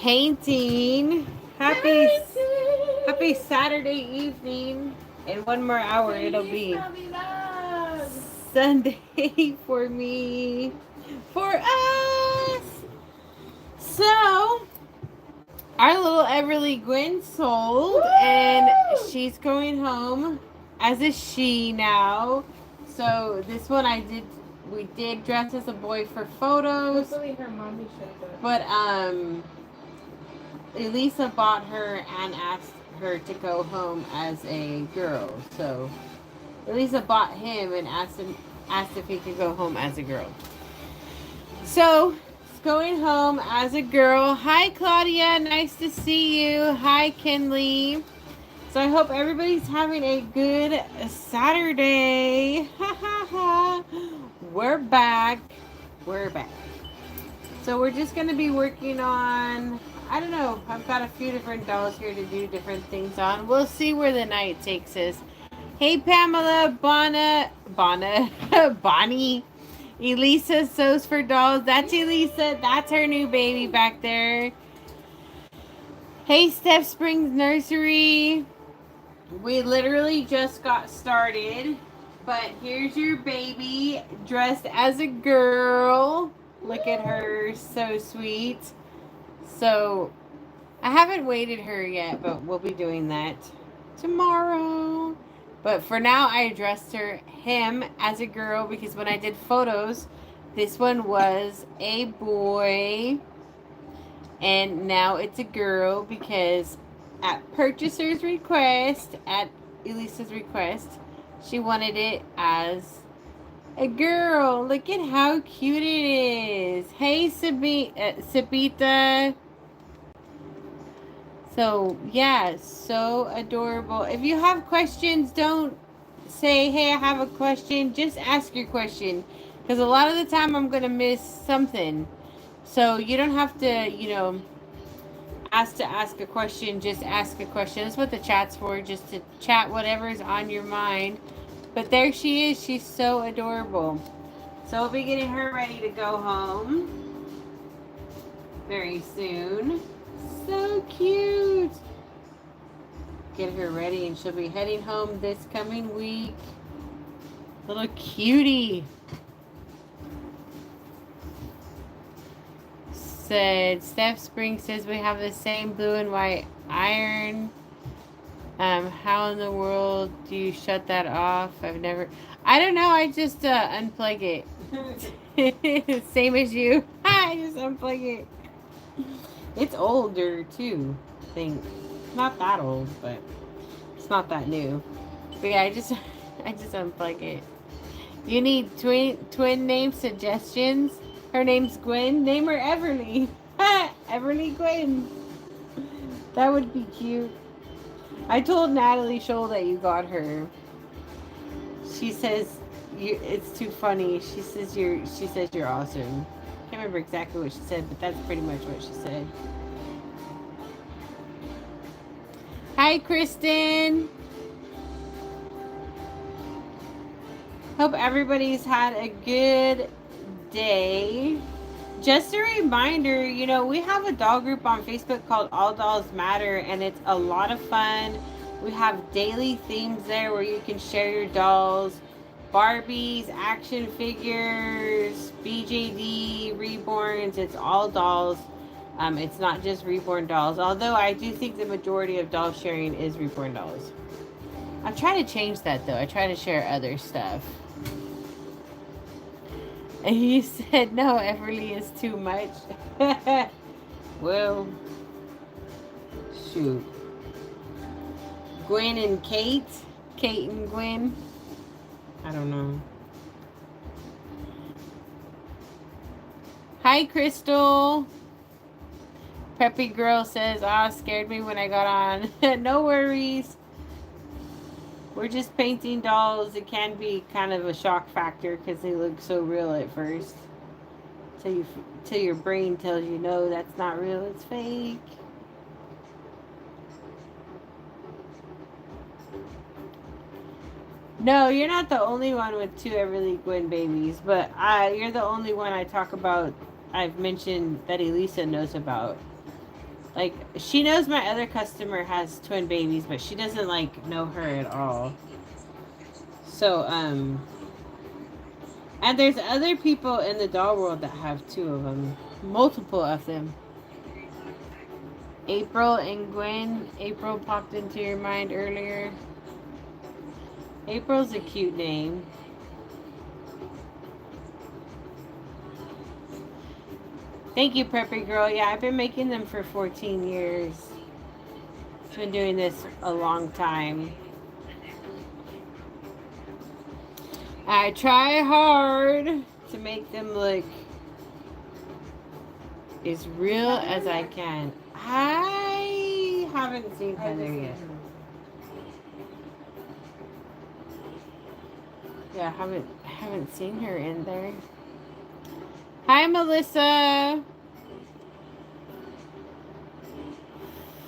painting. Happy Saturday evening. In one more hour, it'll be Sunday for me. For us. So, our little Everly Gwen sold, and she's going home as a she now. So this one we did dress as a boy for photos. Hopefully her mommy showed up. But Elisa bought her and asked her to go home as a girl. So Elisa bought him and asked if he could go home as a girl. So he's going home as a girl. Hi Claudia, nice to see you. Hi Kinley. So I hope everybody's having a good Saturday. We're back. So we're just going to be working on, I don't know, I've got a few different dolls here to do different things on. We'll see where the night takes us. Hey Pamela, Bonnie, Elisa sews for dolls. That's Elisa. That's her new baby back there. Hey Steph Springs Nursery. We literally just got started. But here's your baby dressed as a girl. Look at her. So sweet. So I haven't weighted her yet, but we'll be doing that tomorrow. But for now, I dressed him as a girl because when I did photos, this one was a boy. And now it's a girl because at purchaser's request, at Elisa's request, she wanted it as a girl. Look at how cute it is. Hey, Sabita. So, yeah, so adorable. If you have questions, don't say, hey, I have a question. Just ask your question. Because a lot of the time I'm going to miss something. So, you don't have to, ask a question. Just ask a question. That's what the chat's for. Just to chat whatever's on your mind. But there she is. She's so adorable. So, we'll be getting her ready to go home very soon. So cute. Get her ready and she'll be heading home this coming week. Little cutie. Said Steph Spring says we have the same blue and white iron. How in the world do you shut that off? I don't know. I just unplug it. Same as you. I just unplug it. It's older too, I think. Not that old, but it's not that new. But yeah, I just unplug it. You need twin name suggestions? Her name's Gwen. Name her Everly. Everly Gwen. That would be cute. I told Natalie Scholl that you got her. She says it's too funny. She says you're awesome. Can't remember exactly what she said, but that's pretty much what she said. Hi, Kristen. Hope everybody's had a good day. Just a reminder, we have a doll group on Facebook called All Dolls Matter, and it's a lot of fun. We have daily themes there where you can share your dolls. Barbies, action figures, BJD, reborns. It's all dolls. It's not just reborn dolls. Although I do think the majority of doll sharing is reborn dolls. I'm trying to change that though. I try to share other stuff. And you said no, Everly is too much. Well, shoot. Gwen and Kate. Kate and Gwen. I don't know. Hi, Crystal. Preppy Girl says, scared me when I got on. No worries. We're just painting dolls. It can be kind of a shock factor because they look so real at first. Till your brain tells you, no, that's not real, it's fake. No, you're not the only one with two Everly Gwen babies, but you're the only one I've mentioned that Elisa knows about. Like, she knows my other customer has twin babies, but she doesn't, like, know her at all. So, and there's other people in the doll world that have 2 of them. Multiple of them. April and Gwen. April popped into your mind earlier. April's a cute name. Thank you, Preppy Girl. Yeah, I've been making them for 14 years. I've been doing this a long time. I try hard to make them look as real as I can. I haven't seen Heather yet. Yeah, I haven't seen her in there. Hi, Melissa.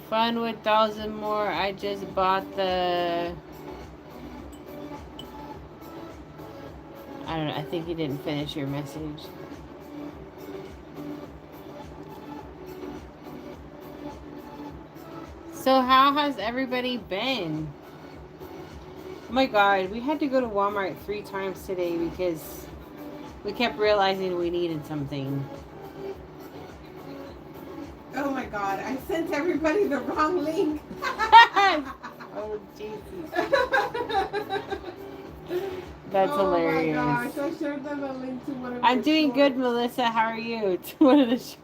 Fun with dolls and more. I just bought the... I don't know. I think you didn't finish your message. So how has everybody been? Oh my God, we had to go to Walmart 3 times today because we kept realizing we needed something. Oh my God, I sent everybody the wrong link. Oh, Jesus. That's hilarious. Oh my gosh, I showed them a link to one of I'm doing shorts. good, Melissa. How are you? It's one of the shorts.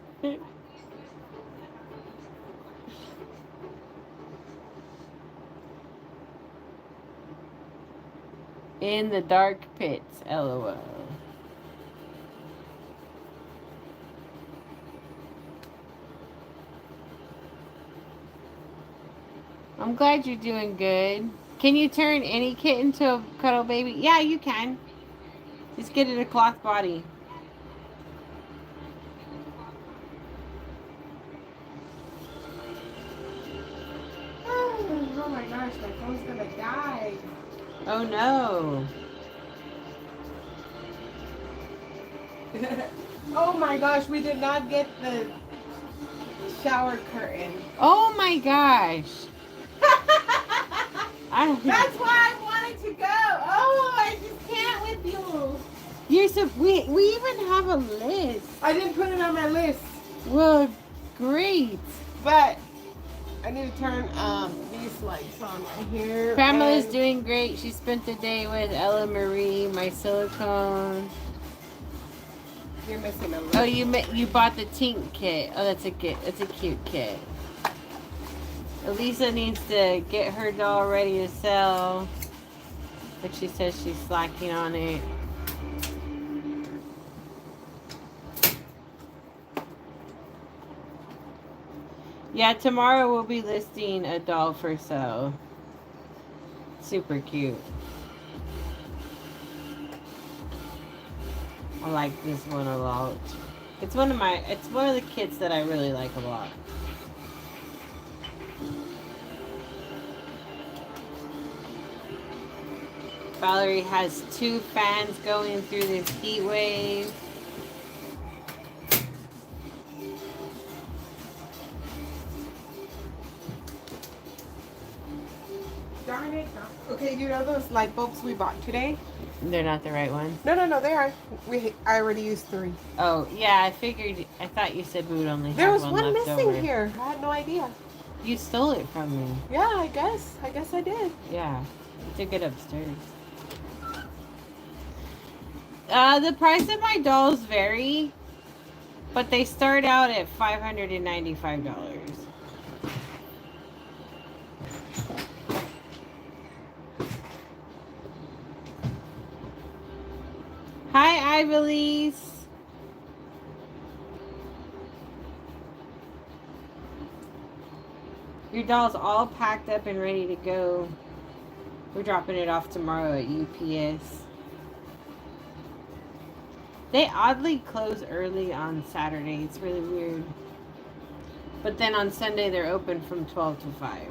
In the dark pits, LOL. I'm glad you're doing good. Can you turn any kitten to a cuddle baby? Yeah, you can. Just get it a cloth body. Oh my gosh, my phone's gonna die. Oh no. Oh my gosh, we did not get the shower curtain. Oh my gosh. That's why I wanted to go. Oh, I just can't with you. You're so we even have a list. I didn't put it on my list, Well, great. but I need to turn these lights on right here. Pamela's and- doing great. She spent the day with Ella Marie, my silicone. You're missing a little. Oh, you bought the Tink kit. Oh, that's a cute kit. Elisa needs to get her doll ready to sell, but she says she's slacking on it. Yeah, tomorrow we'll be listing a doll for sale. Super cute. I like this one a lot. It's one of the kits that I really like a lot. Valerie has 2 fans going through this heat wave. Darn it. Okay, you know those light bulbs we bought today? They're not the right ones. No, they are. I already used 3. Oh, yeah, I figured. I thought you said we would only have There was one one left missing over. here. I had no idea. You stole it from me. Yeah, I guess I did. Yeah, you took it upstairs. The price of my dolls vary, but they start out at $595. Hi, Ivelisse. Your doll's all packed up and ready to go. We're dropping it off tomorrow at UPS. They oddly close early on Saturday. It's really weird. But then on Sunday they're open from 12 to 5.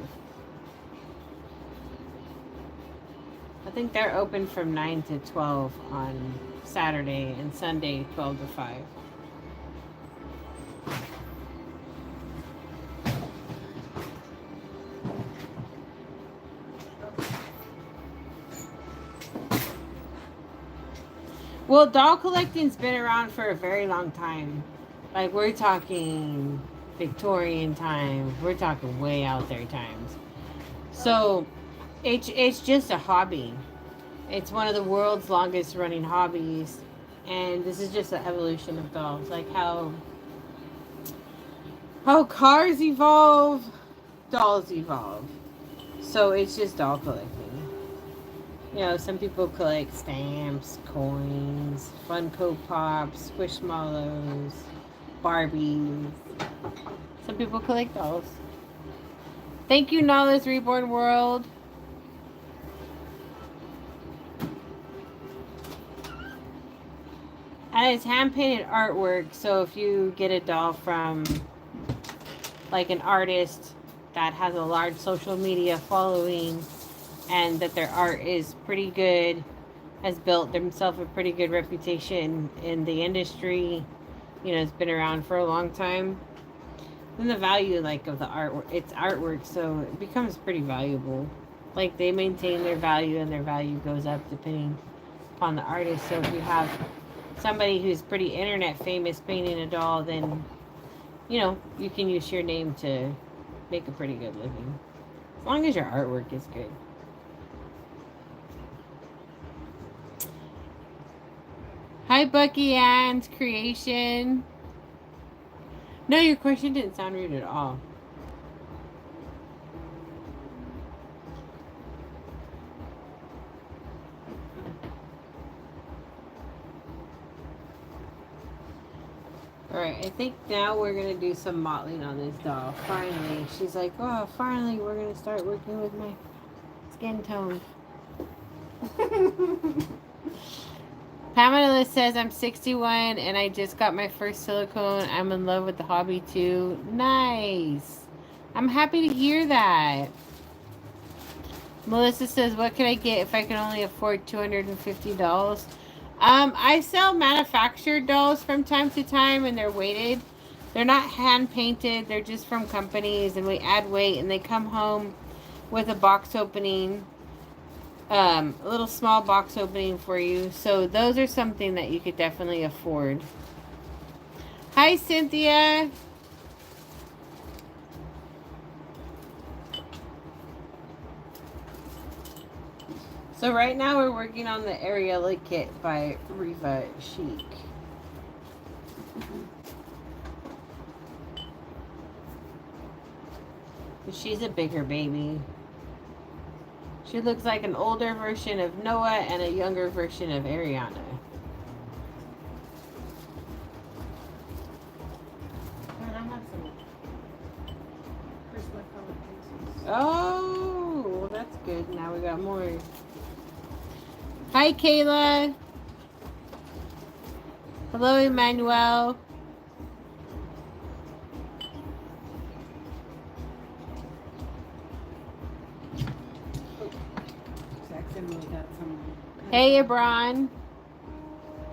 I think they're open from 9 to 12 on Saturday and Sunday 12 to 5. Well, doll collecting's been around for a very long time. Like, we're talking Victorian times. We're talking way out there times. So, it's just a hobby. It's one of the world's longest running hobbies. And this is just an evolution of dolls. Like how cars evolve, dolls evolve. So it's just doll collecting. You know, some people collect stamps, coins, Funko Pops, Squishmallows, Barbies. Some people collect dolls. Thank you, Nala's Reborn World. And it's hand-painted artwork, so if you get a doll from like an artist that has a large social media following and that their art is pretty good, has built themselves a pretty good reputation in the industry, you know, it's been around for a long time, then the value like of the artwork, it's artwork, so it becomes pretty valuable. Like, they maintain their value and their value goes up depending upon the artist. So if you have somebody who's pretty internet famous painting a doll, then, you know, you can use your name to make a pretty good living. As long as your artwork is good. Hi, Bucky Ann's Creation. No, your question didn't sound rude at all. Alright, I think now we're going to do some mottling on this doll. Finally. She's like, oh, finally we're going to start working with my skin tone. Pamela says, I'm 61 and I just got my first silicone. I'm in love with the hobby too. Nice. I'm happy to hear that. Melissa says, what can I get if I can only afford $250? I sell manufactured dolls from time to time, and they're weighted. They're not hand painted. They're just from companies, and we add weight, and they come home with a box opening. A little small box opening for you. So those are something that you could definitely afford. Hi, Cynthia. So right now we're working on the Ariella kit by Riva Chic. She's a bigger baby. She looks like an older version of Noah and a younger version of Ariana. And I have some Christmas colored pencils. Oh, well, that's good. Now we got more. Hi, Kayla. Hello, Emmanuel. Hey, Abron.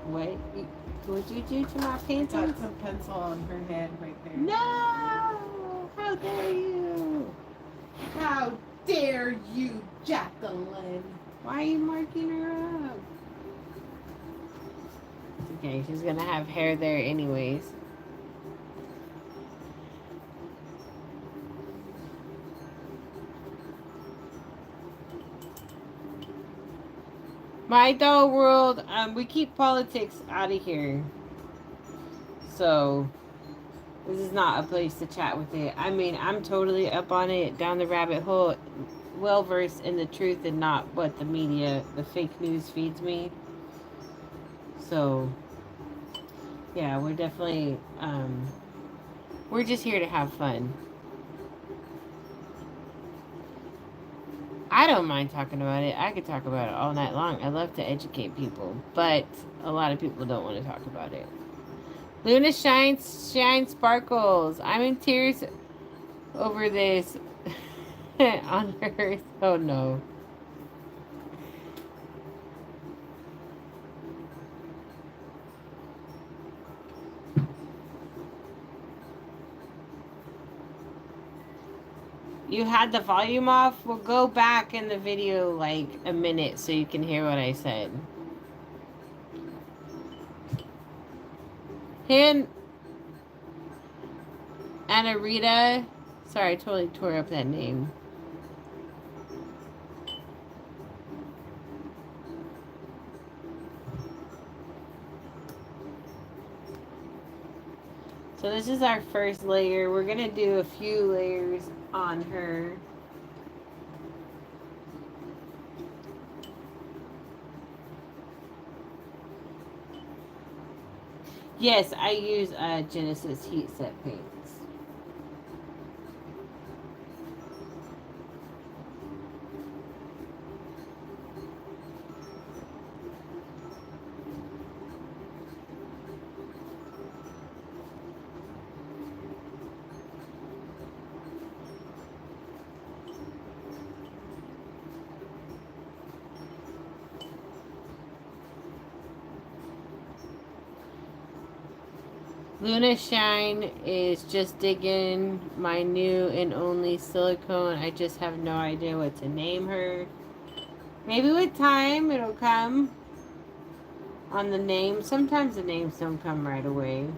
What? What'd you do to my pencil? I got some pencil on her head right there. No! How dare you? How dare you, Jacqueline? Why are you marking her up? It's okay, she's gonna have hair there anyways. My doll world, we keep politics out of here. So, this is not a place to chat with it. I mean, I'm totally up on it, down the rabbit hole, well versed in the truth and not what the media, the fake news feeds me. So, yeah, we're definitely, we're just here to have fun. I don't mind talking about it. I could talk about it all night long. I love to educate people, but a lot of people don't want to talk about it. Luna Shine Sparkles. I'm in tears over this on Earth. Oh no. You had the volume off? Well, go back in the video like a minute so you can hear what I said. Him, Anarita. Sorry, I totally tore up that name. So this is our first layer. We're going to do a few layers on her. Yes, I use Genesis heat set paints. Luna Shine is just digging my new and only silicone. I just have no idea what to name her. Maybe with time it'll come on the name. Sometimes the names don't come right away.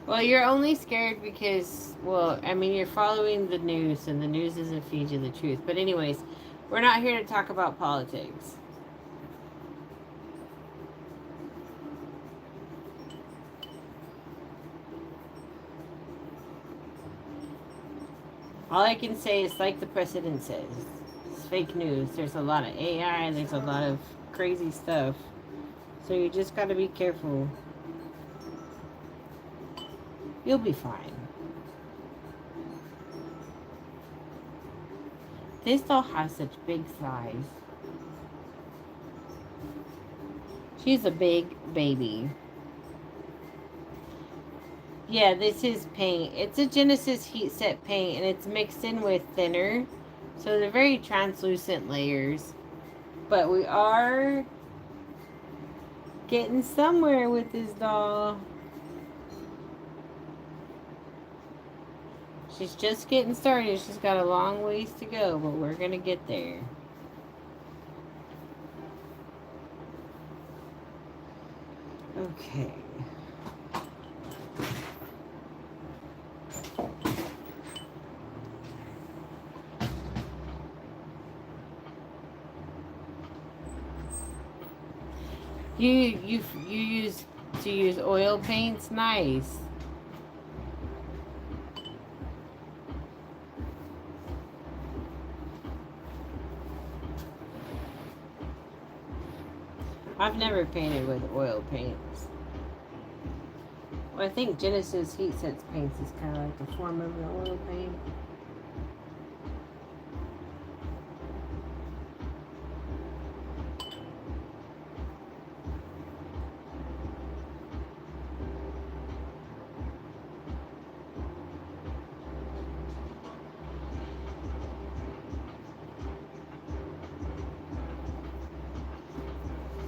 Well, you're only scared because, well, I mean, you're following the news, and the news doesn't feed you the truth. But anyways, we're not here to talk about politics. All I can say is, like the president says, it's fake news. There's a lot of AI, there's a lot of crazy stuff. So you just got to be careful. You'll be fine. They still have such big thighs. She's a big baby. Yeah, this is paint. It's a Genesis heat set paint, and it's mixed in with thinner. So they're very translucent layers. But we are getting somewhere with this doll. She's just getting started. She's got a long ways to go, but we're going to get there. Okay. You use oil paints? Nice. I've never painted with oil paints. Well, I think Genesis heat sets paints is kind of like a form of the oil paint.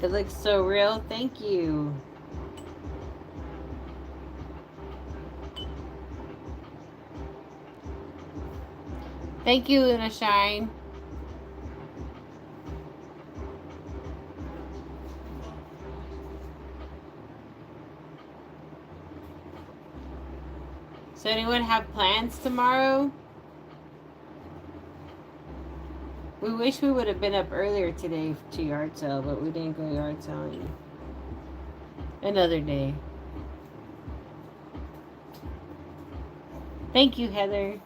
It looks so real. Thank you. Thank you, Luna Shine. So anyone have plans tomorrow? We wish we would have been up earlier today to yard sale, but we didn't go yard selling. Another day. Thank you, Heather.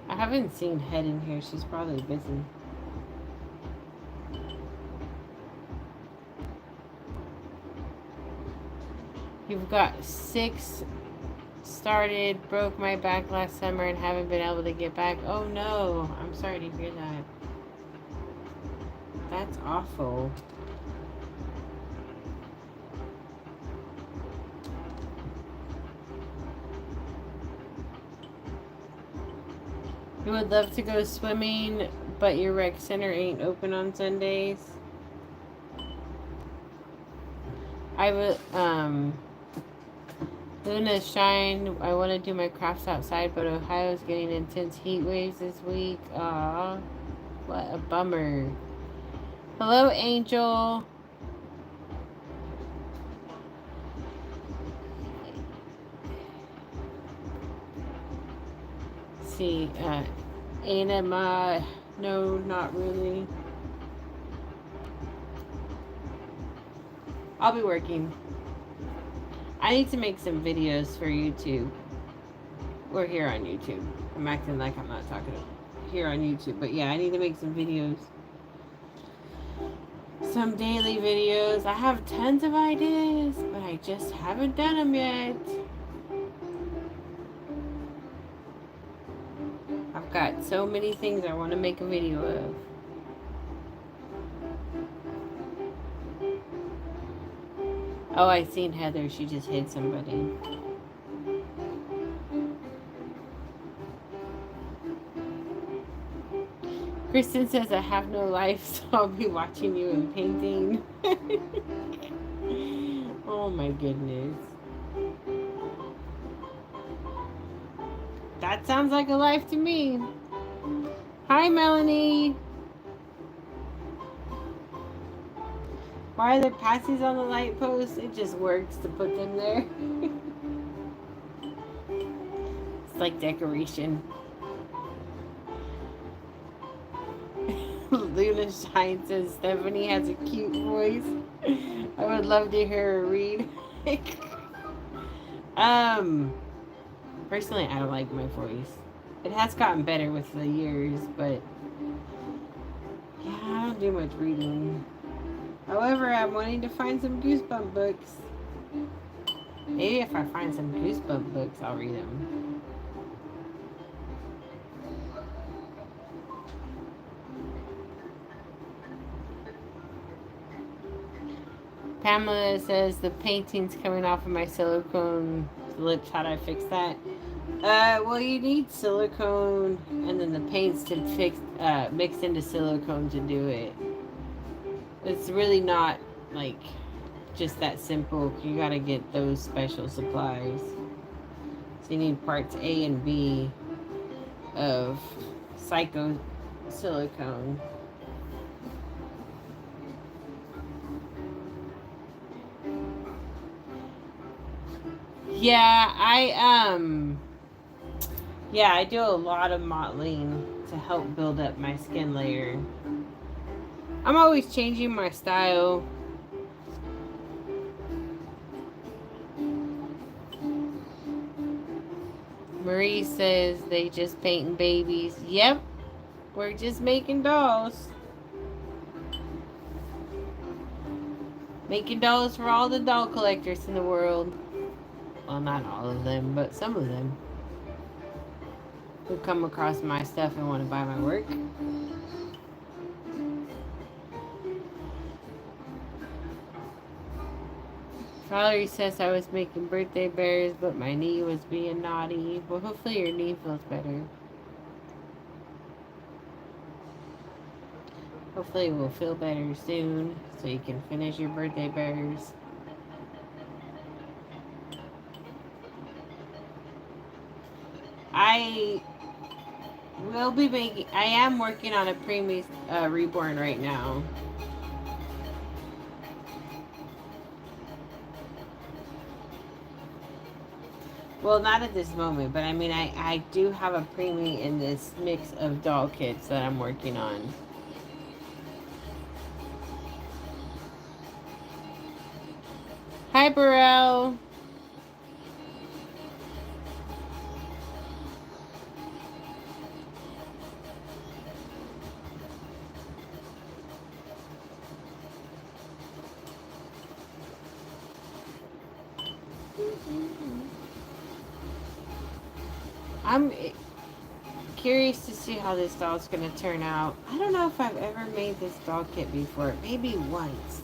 I haven't seen Head in here. She's probably busy. You've got 6 started, broke my back last summer and haven't been able to get back. Oh no, I'm sorry to hear that. That's awful. You would love to go swimming, But your rec center ain't open on Sundays. I would, Luna Shine, I want to do my crafts outside, but Ohio's getting intense heat waves this week. Aw, what a bummer. Hello, Angel. Let's see, Anima, no, not really. I'll be working. I need to make some videos for YouTube. We're here on YouTube. I'm acting like I'm not talking here on YouTube. But yeah, I need to make some videos. Some daily videos. I have tons of ideas, but I just haven't done them yet. I've got so many things I want to make a video of. Oh, I seen Heather. She just hit somebody. Kristen says, I have no life, so I'll be watching you and painting. Oh my goodness. That sounds like a life to me. Hi, Melanie. Why are there passies on the light post? It just works to put them there. It's like decoration. Luna Shine says Stephanie has a cute voice. I would love to hear her read. Personally, I don't like my voice. It has gotten better with the years, but yeah, I don't do much reading. However, I'm wanting to find some Goosebump books. Maybe if I find some Goosebump books, I'll read them. Pamela says the painting's coming off of my silicone lips. How do I fix that? Well, you need silicone and then the paints to mix into silicone to do it. It's really not like just that simple. You gotta get those special supplies. So you need parts A and B of Psycho silicone. Yeah, I do a lot of mottling to help build up my skin layer. I'm always changing my style. Marie says they just painting babies. Yep, we're just making dolls. Making dolls for all the doll collectors in the world. Well, not all of them, but some of them who come across my stuff and want to buy my work. Valerie says I was making birthday bears, but my knee was being naughty. Well, hopefully your knee feels better. Hopefully it will feel better soon so you can finish your birthday bears. I am working on a preemie reborn right now. Well, not at this moment, but I mean, I do have a preemie in this mix of doll kits that I'm working on. Hi, Burrell. I'm curious to see how this doll's going to turn out. I don't know if I've ever made this doll kit before. Maybe once.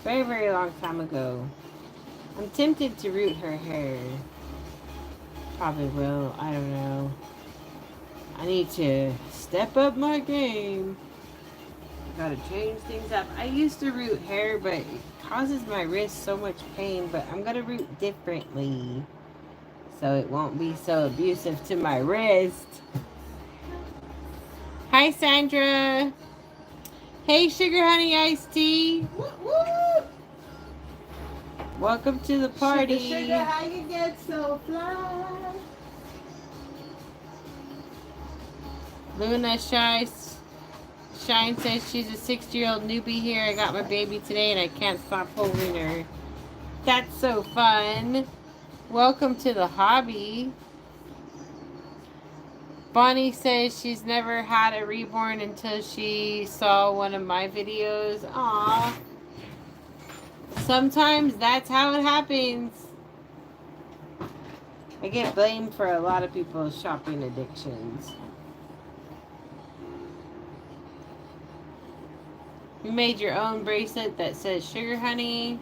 Very, very long time ago. I'm tempted to root her hair. Probably will. I don't know. I need to step up my game. Gotta change things up. I used to root hair, but it causes my wrist so much pain, but I'm gonna root differently so it won't be so abusive to my wrist. Hi, Sandra. Hey, Sugar Honey Iced Tea. Woo, woo. Welcome to the party. Sugar, sugar, how you get so fly? Luna Shine says she's a 6-year-old newbie here. I got my baby today and I can't stop holding her. That's so fun. Welcome to the hobby. Bonnie says she's never had a reborn until she saw one of my videos. Aww. Sometimes that's how it happens. I get blamed for a lot of people's shopping addictions. You made your own bracelet that says Sugar Honey.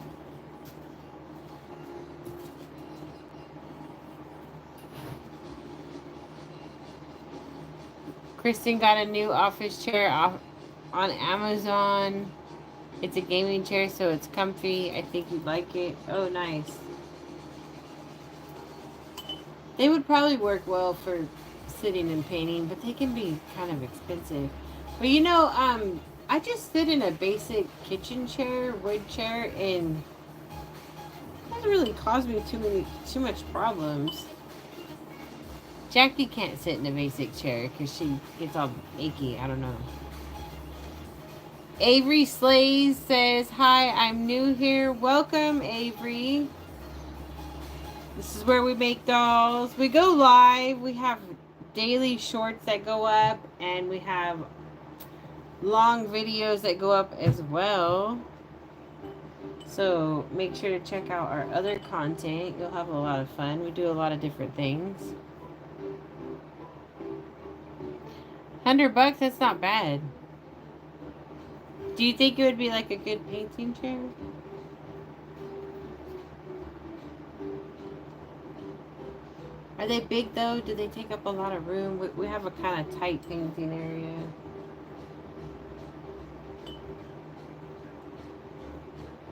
Kristen got a new office chair off on Amazon. It's a gaming chair, so it's comfy. I think you'd like it. Oh, nice. They would probably work well for sitting and painting, but they can be kind of expensive. But you know, I just sit in a basic kitchen chair, wood chair, and it doesn't really cause me too much problems. Jackie can't sit in a basic chair because she gets all achy. I don't know. Avery Slays says, hi, I'm new here. Welcome, Avery. This is where we make dolls. We go live. We have daily shorts that go up, and we have long videos that go up as well. So make sure to check out our other content. You'll have a lot of fun. We do a lot of different things. $100, that's not bad. Do you think it would be like a good painting chair? Are they big though? Do they take up a lot of room? We have a kind of tight painting area.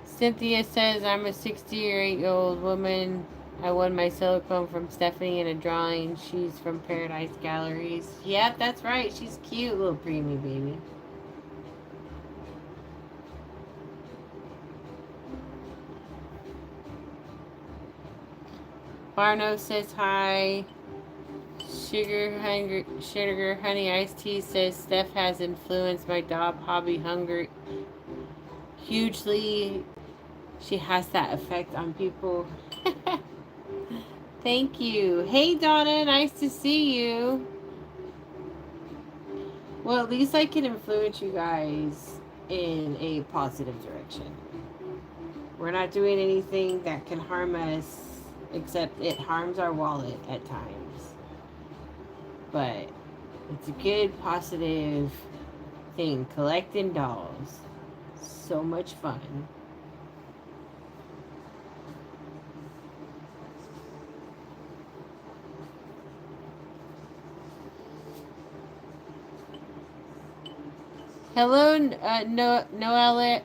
Cynthia says, I'm a 68-year-old woman. I won my silicone from Stephanie in a drawing. She's from Paradise Galleries. Yep, that's right. She's cute, little preemie baby. Barno says hi. Sugar Honey Iced Tea says Steph has influenced my dog hobby hunger hugely. She has that effect on people. Thank you. Hey Donna, nice to see you. Well, at least I can influence you guys in a positive direction. We're not doing anything that can harm us, except it harms our wallet at times. But it's a good, positive thing. Collecting dolls. So much fun. Hello, Nolaya.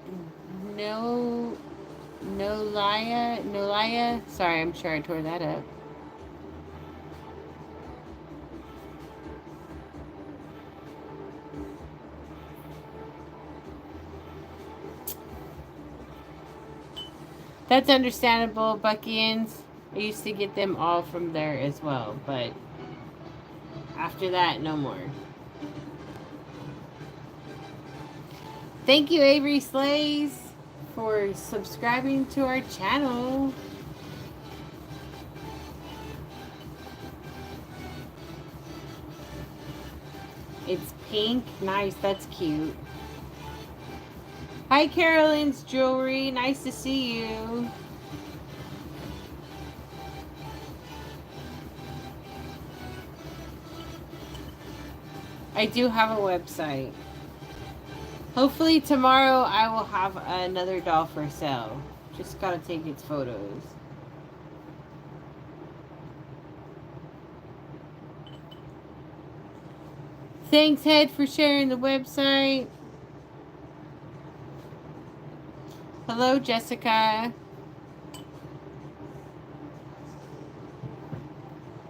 Sorry, I'm sure I tore that up. That's understandable, Buckians. I used to get them all from there as well, but after that, no more. Thank you, Avery Slays, for subscribing to our channel. It's pink. Nice. That's cute. Hi, Carolyn's Jewelry. Nice to see you. I do have a website. Hopefully tomorrow I will have another doll for sale. Just gotta take its photos. Thanks, Head, for sharing the website. Hello, Jessica.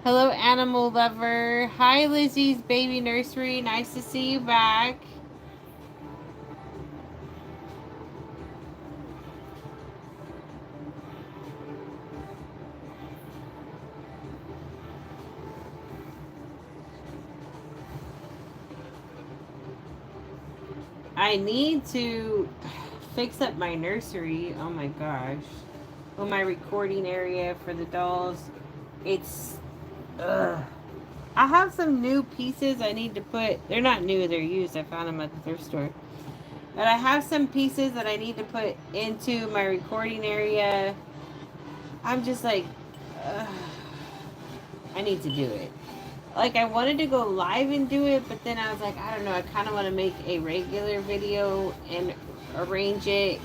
Hello, Animal Lover. Hi, Lizzie's Baby Nursery. Nice to see you back. I need to fix up my nursery. Oh my gosh. Well, my recording area for the dolls. It's... Ugh. I have some new pieces I need to put. They're not new, they're used. I found them at the thrift store. But I have some pieces that I need to put into my recording area. I'm just like, I need to do it. Like, I wanted to go live and do it, but then I was like, I don't know, I kind of want to make a regular video and arrange it.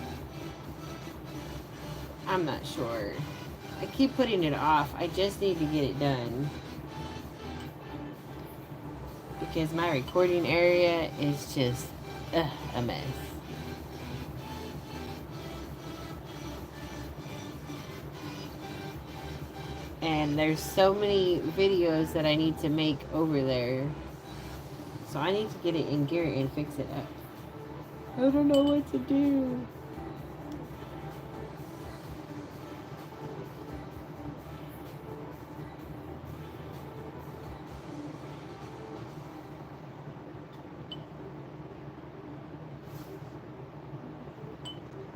I'm not sure. I keep putting it off. I just need to get it done. Because my recording area is just a mess. And there's so many videos that I need to make over there. So I need to get it in gear and fix it up. I don't know what to do.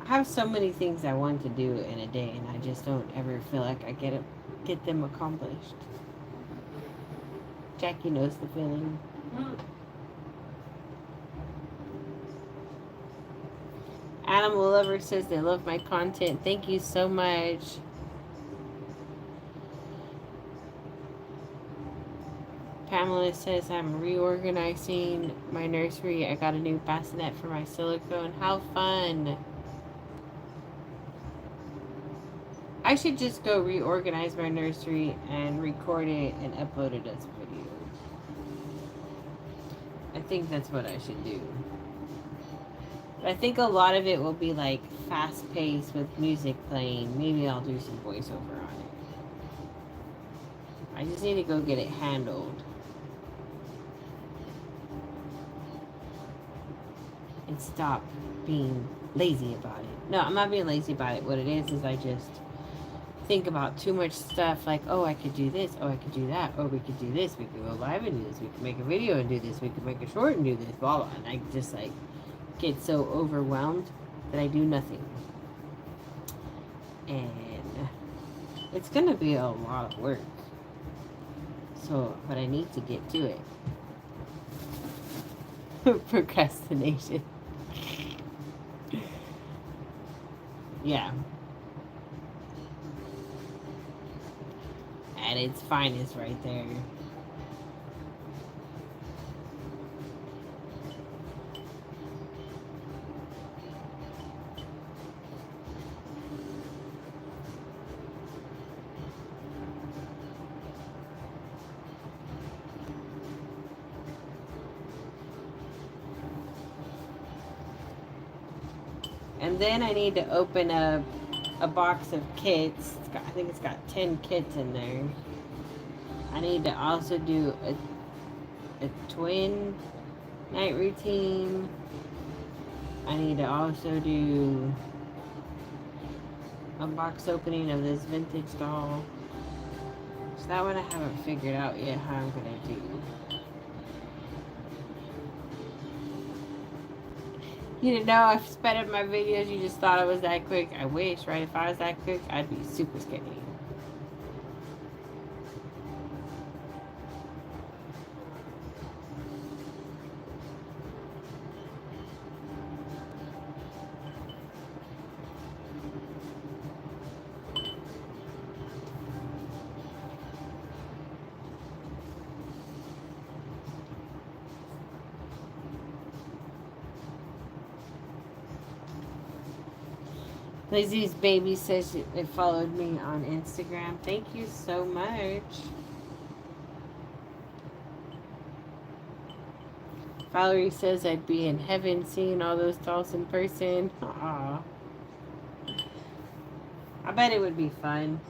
I have so many things I want to do in a day, and I just don't ever feel like I get them accomplished. Jackie knows the feeling. Animal Lover says they love my content. Thank you so much. Pamela says I'm reorganizing my nursery. I got a new bassinet for my silicone. How fun! I should just go reorganize my nursery and record it and upload it as a video. I think that's what I should do. But I think a lot of it will be like fast paced with music playing. Maybe I'll do some voiceover on it. I just need to go get it handled. And stop being lazy about it. No, I'm not being lazy about it. What it is I just think about too much stuff like, oh, I could do this, oh, I could do that, oh, we could do this, we could go live and do this, we could make a video and do this, we could make a short and do this, blah, blah. And I just like get so overwhelmed that I do nothing. And it's gonna be a lot of work. So, but I need to get to it. Procrastination. Yeah. At its finest right there. And then I need to open up a box of kits. I think it's got 10 kits in there. I need to also do a twin night routine. I need to also do a box opening of this vintage doll. So that one I haven't figured out yet how I'm gonna do. You didn't know I've sped up my videos, you just thought I was that quick. I wish, right? If I was that quick, I'd be super skinny. Lizzie's baby says it followed me on Instagram. Thank you so much. Valerie says I'd be in heaven seeing all those dolls in person. Aw. I bet it would be fun.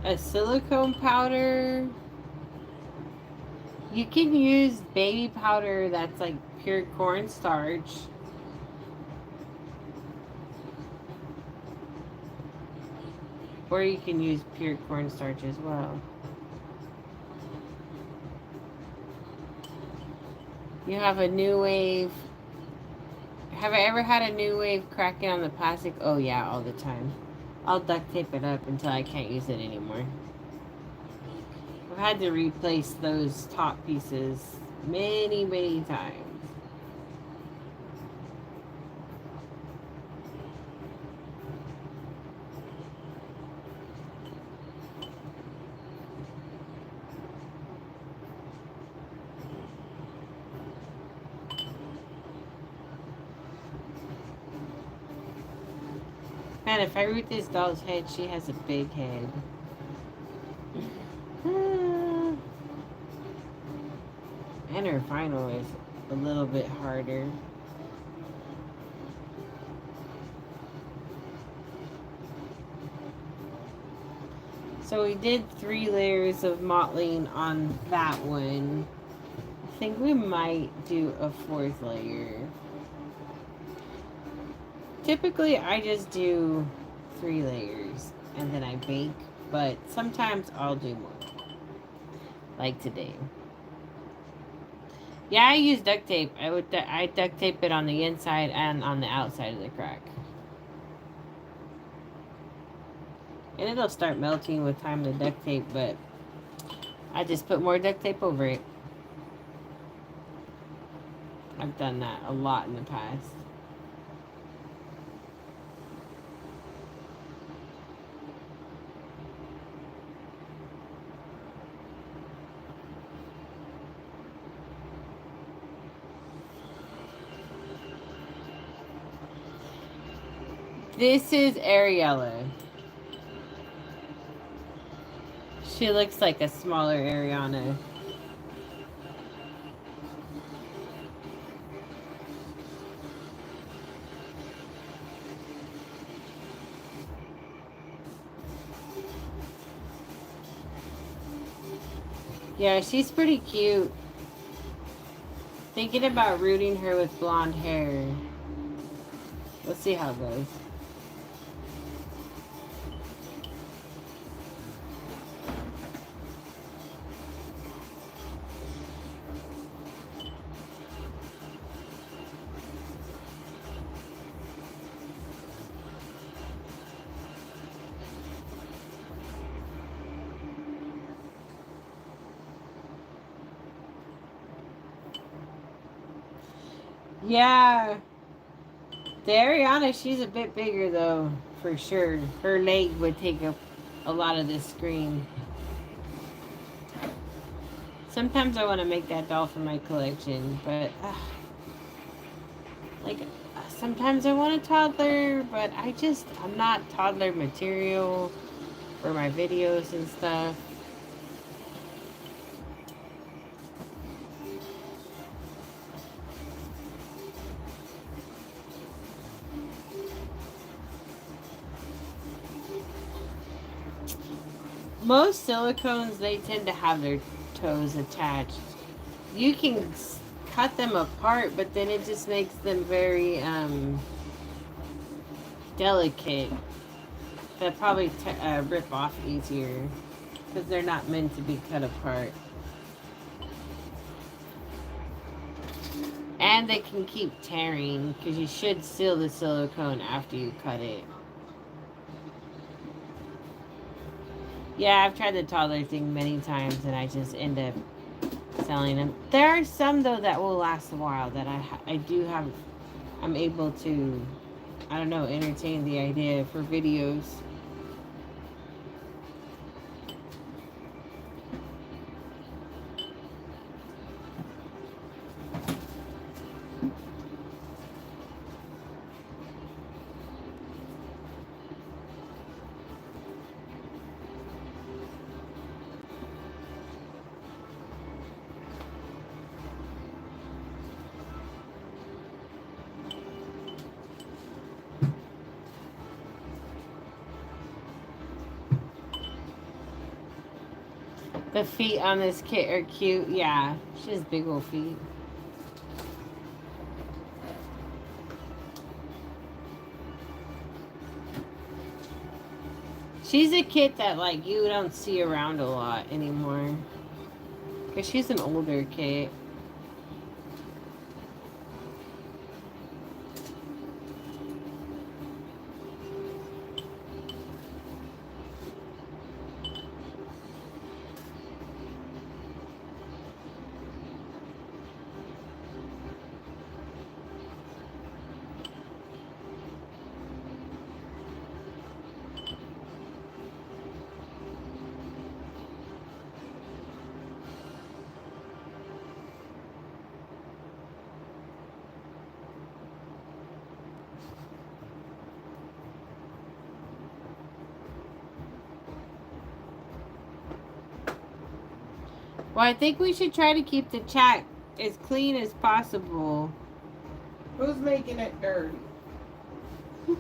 A silicone powder. You can use baby powder that's like pure cornstarch. Or you can use pure cornstarch as well. You have a new wave. Have I ever had a new wave cracking on the plastic? Oh yeah, all the time. I'll duct tape it up until I can't use it anymore. I've had to replace those top pieces many, many times. Man, if I root this doll's head, she has a big head. And her final is a little bit harder. So we did 3 layers of mottling on that one. I think we might do a 4th layer. Typically, I just do 3 layers and then I bake, but sometimes I'll do more. Like today. Yeah, I use duct tape. I duct tape it on the inside and on the outside of the crack. And it'll start melting with time, the duct tape, but I just put more duct tape over it. I've done that a lot in the past. This is Ariella. She looks like a smaller Ariana. Yeah, she's pretty cute. Thinking about rooting her with blonde hair. Let's see how it goes. Yeah. The Ariana, she's a bit bigger though, for sure. Her leg would take up a lot of this screen. Sometimes I want to make that doll for my collection, but sometimes I want a toddler, but I'm not toddler material for my videos and stuff. Most silicones, they tend to have their toes attached. You can cut them apart, but then it just makes them very delicate. They'll probably rip off easier because they're not meant to be cut apart. And they can keep tearing because you should seal the silicone after you cut it. Yeah, I've tried the toddler thing many times and I just end up selling them. There are some though that will last a while that I'm able to, I don't know, entertain the idea for videos. The feet on this kit are cute. Yeah, she has big old feet. She's a kit that, like, you don't see around a lot anymore. Because she's an older kit. Well, I think we should try to keep the chat as clean as possible. Who's making it dirty? We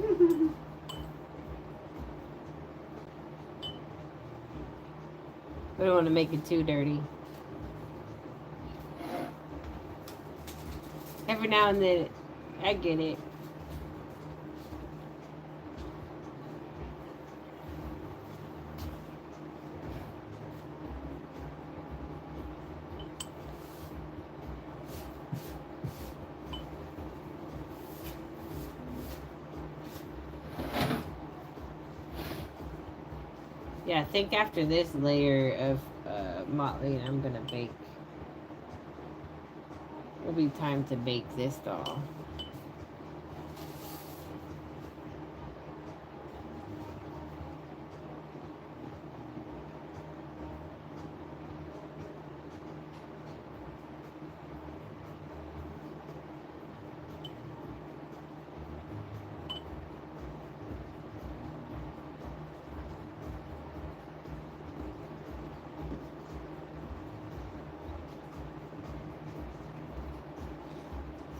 don't want to make it too dirty. Every now and then, I get it. Yeah, I think after this layer of mottling, I'm going to bake. It'll be time to bake this doll.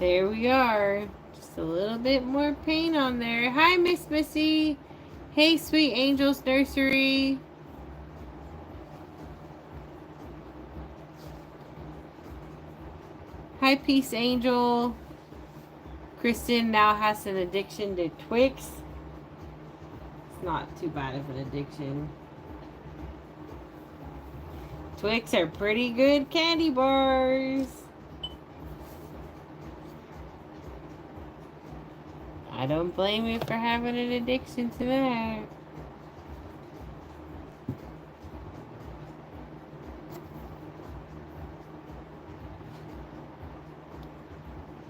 There we are. Just a little bit more paint on there. Hi, Miss Missy. Hey, Sweet Angels Nursery. Hi, Peace Angel. Kristen now has an addiction to Twix. It's not too bad of an addiction. Twix are pretty good candy bars. I don't blame you for having an addiction to that.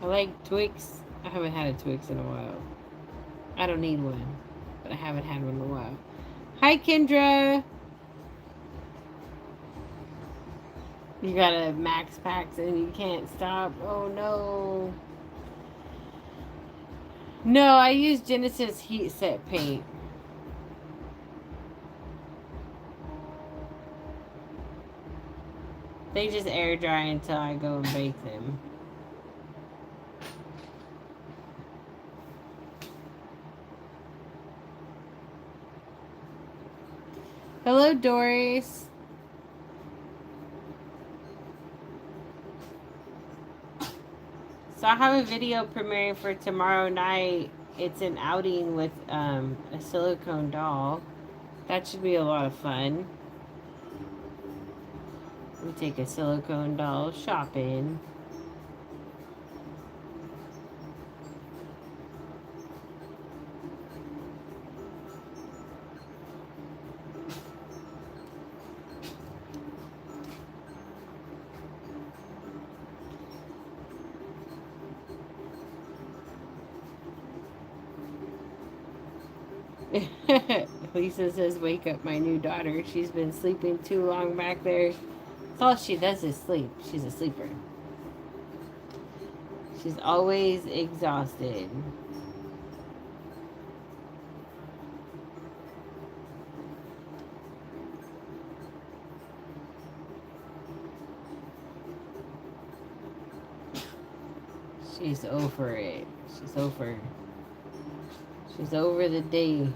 I like Twix. I haven't had a Twix in a while. I don't need one, but I haven't had one in a while. Hi, Kendra. You got a Max Packs and you can't stop. Oh, no. No, I use Genesis Heat Set paint. They just air dry until I go and bake them. Hello, Doris. So I have a video premiering for tomorrow night. It's an outing with a silicone doll. That should be a lot of fun. We take a silicone doll shopping. Lisa says, wake up my new daughter. She's been sleeping too long back there. That's all she does is sleep. She's a sleeper. She's always exhausted. She's over it. She's over. She's over the day.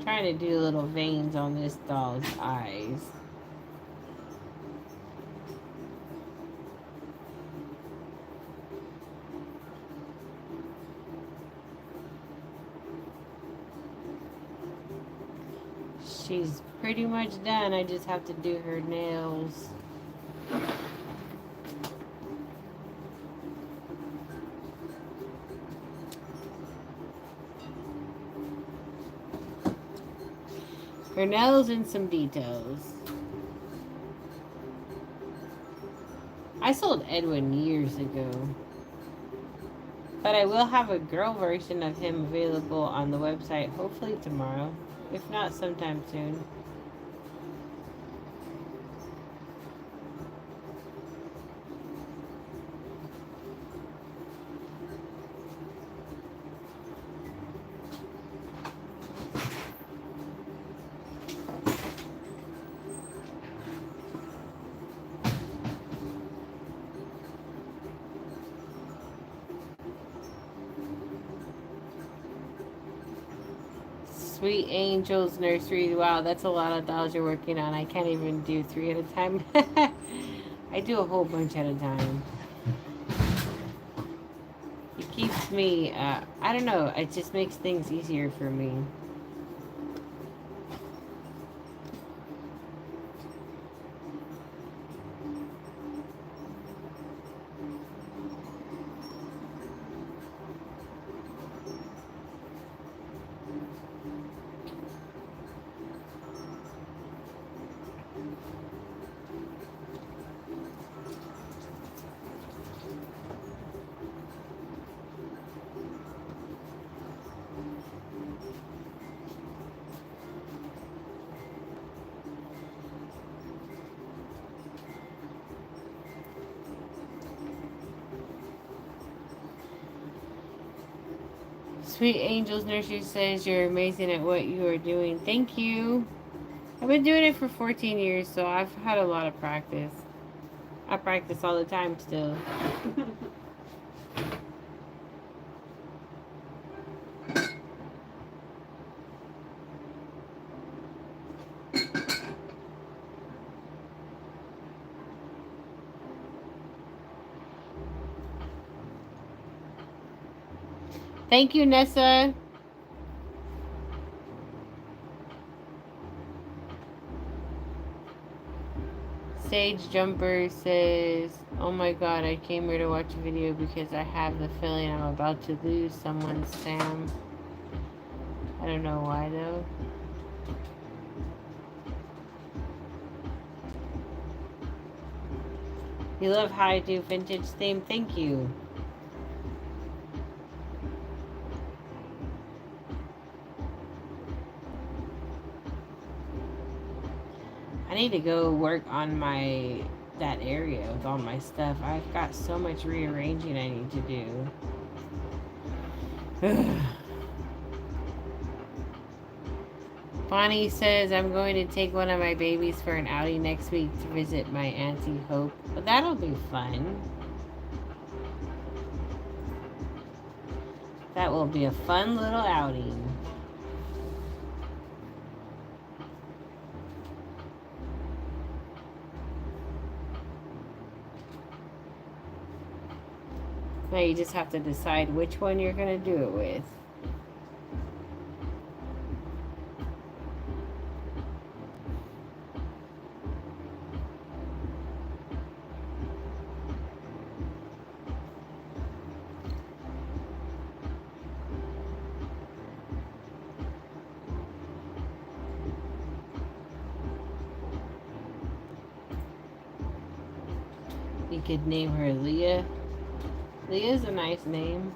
Trying to do little veins on this doll's eyes. She's pretty much done. I just have to do her nails. Her nails and some details. I sold Edwin years ago. But I will have a girl version of him available on the website hopefully tomorrow. If not, sometime soon. Sweet Angels Nursery. Wow, that's a lot of dolls you're working on. I can't even do 3 at a time. I do a whole bunch at a time. It keeps me, I don't know, it just makes things easier for me. Sweet Angels Nursery says you're amazing at what you are doing. Thank you. I've been doing it for 14 years, so I've had a lot of practice. I practice all the time still. Thank you, Nessa. Sage Jumper says, oh my god, I came here to watch a video because I have the feeling I'm about to lose someone, Sam. I don't know why though. You love how I do vintage theme? Thank you. I need to go work on that area with all my stuff. I've got so much rearranging I need to do. Bonnie says, I'm going to take one of my babies for an outing next week to visit my Auntie Hope. But that'll be fun. That will be a fun little outing. Now you just have to decide which one you're going to do it with. You could name her Leah. Leah's a nice name.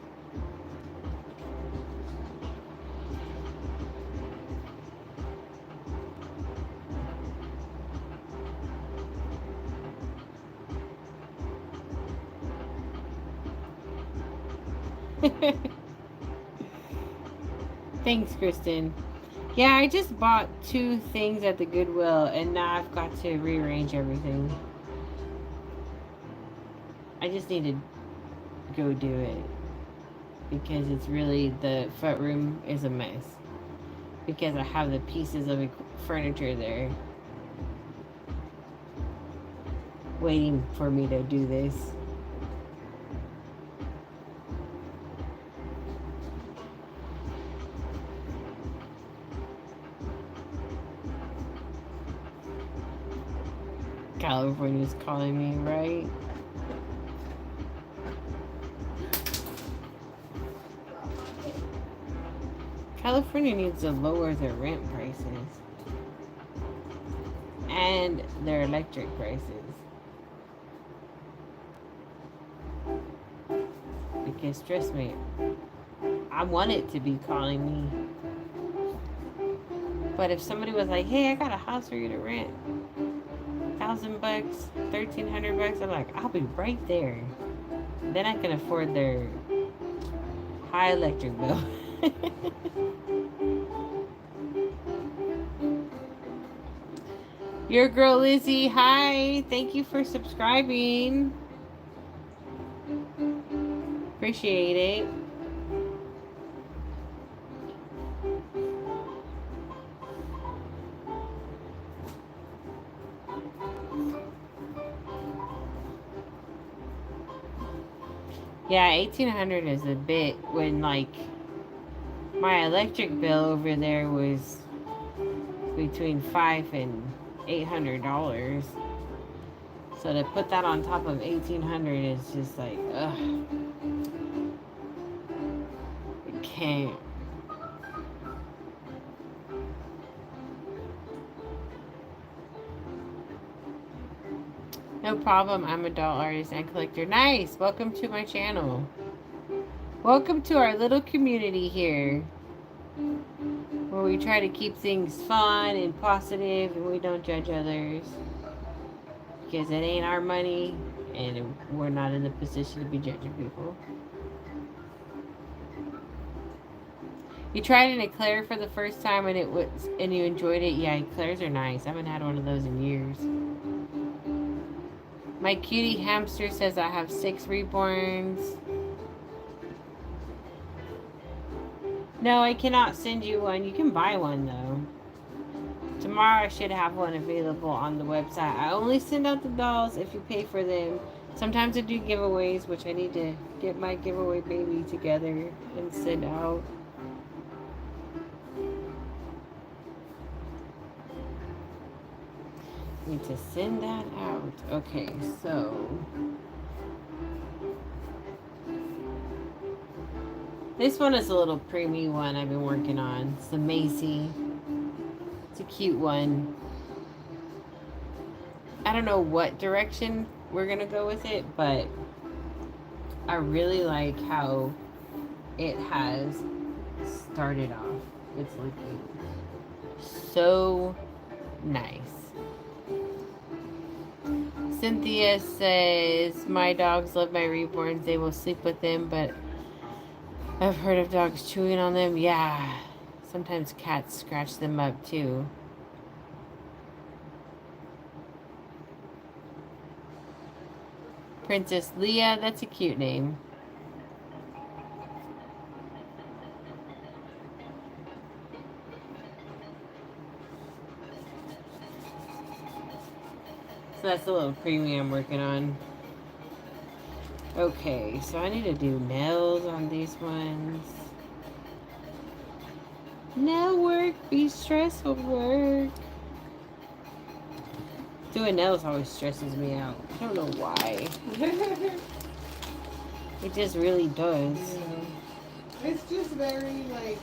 Thanks, Kristen. Yeah, I just bought 2 things at the Goodwill, and now I've got to rearrange everything. I just need to go do it because it's really, the front room is a mess. because I have the pieces of furniture there waiting for me to do this. California's calling me, right? California needs to lower their rent prices and their electric prices. Because trust me, I want it to be calling me. But if somebody was like, hey, I got a house for you to rent, $1,000, $1,300, I'm like, I'll be right there. Then I can afford their high electric bill. Your girl Lizzie, hi. Thank you for subscribing. Appreciate it. Yeah, 1,800 is a bit when like my electric bill over there was between $500 and $800. So to put that on top of 1,800 is just like, ugh. I can't. No problem. I'm a doll artist and collector. Nice. Welcome to my channel. Welcome to our little community here, where we try to keep things fun and positive and we don't judge others. Because it ain't our money and we're not in the position to be judging people. You tried an eclair for the first time and you enjoyed it? Yeah, eclairs are nice. I haven't had one of those in years. My cutie hamster says I have 6 reborns. No, I cannot send you one. You can buy one though. Tomorrow I should have one available on the website. I only send out the dolls if you pay for them. Sometimes I do giveaways, which I need to get my giveaway baby together and send out. Need to send that out. Okay, so this one is a little preemie one I've been working on. It's the Macy. It's a cute one. I don't know what direction we're gonna go with it, but I really like how it has started off. It's looking so nice. Cynthia says, my dogs love my reborns. They will sleep with them, but I've heard of dogs chewing on them. Yeah, sometimes cats scratch them up too. Princess Leah, that's a cute name. So that's the little preview I'm working on. Okay, so I need to do nails on these ones. Nail work be stressful work. Doing nails always stresses me out. I don't know why. It just really does. Yeah. It's just very like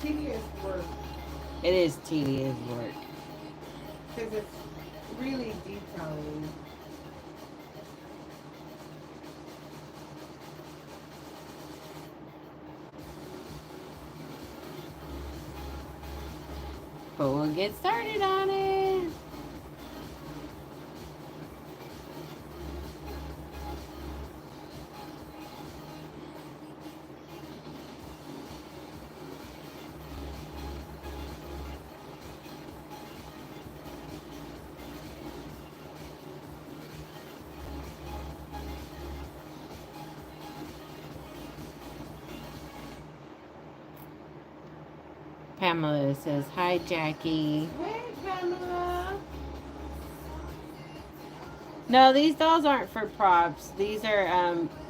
tedious work. It is tedious work. Because it's really detailing. But we'll get started on it. Pamela says, hi, Jackie. Hey, Pamela. No, these dolls aren't for props. These are,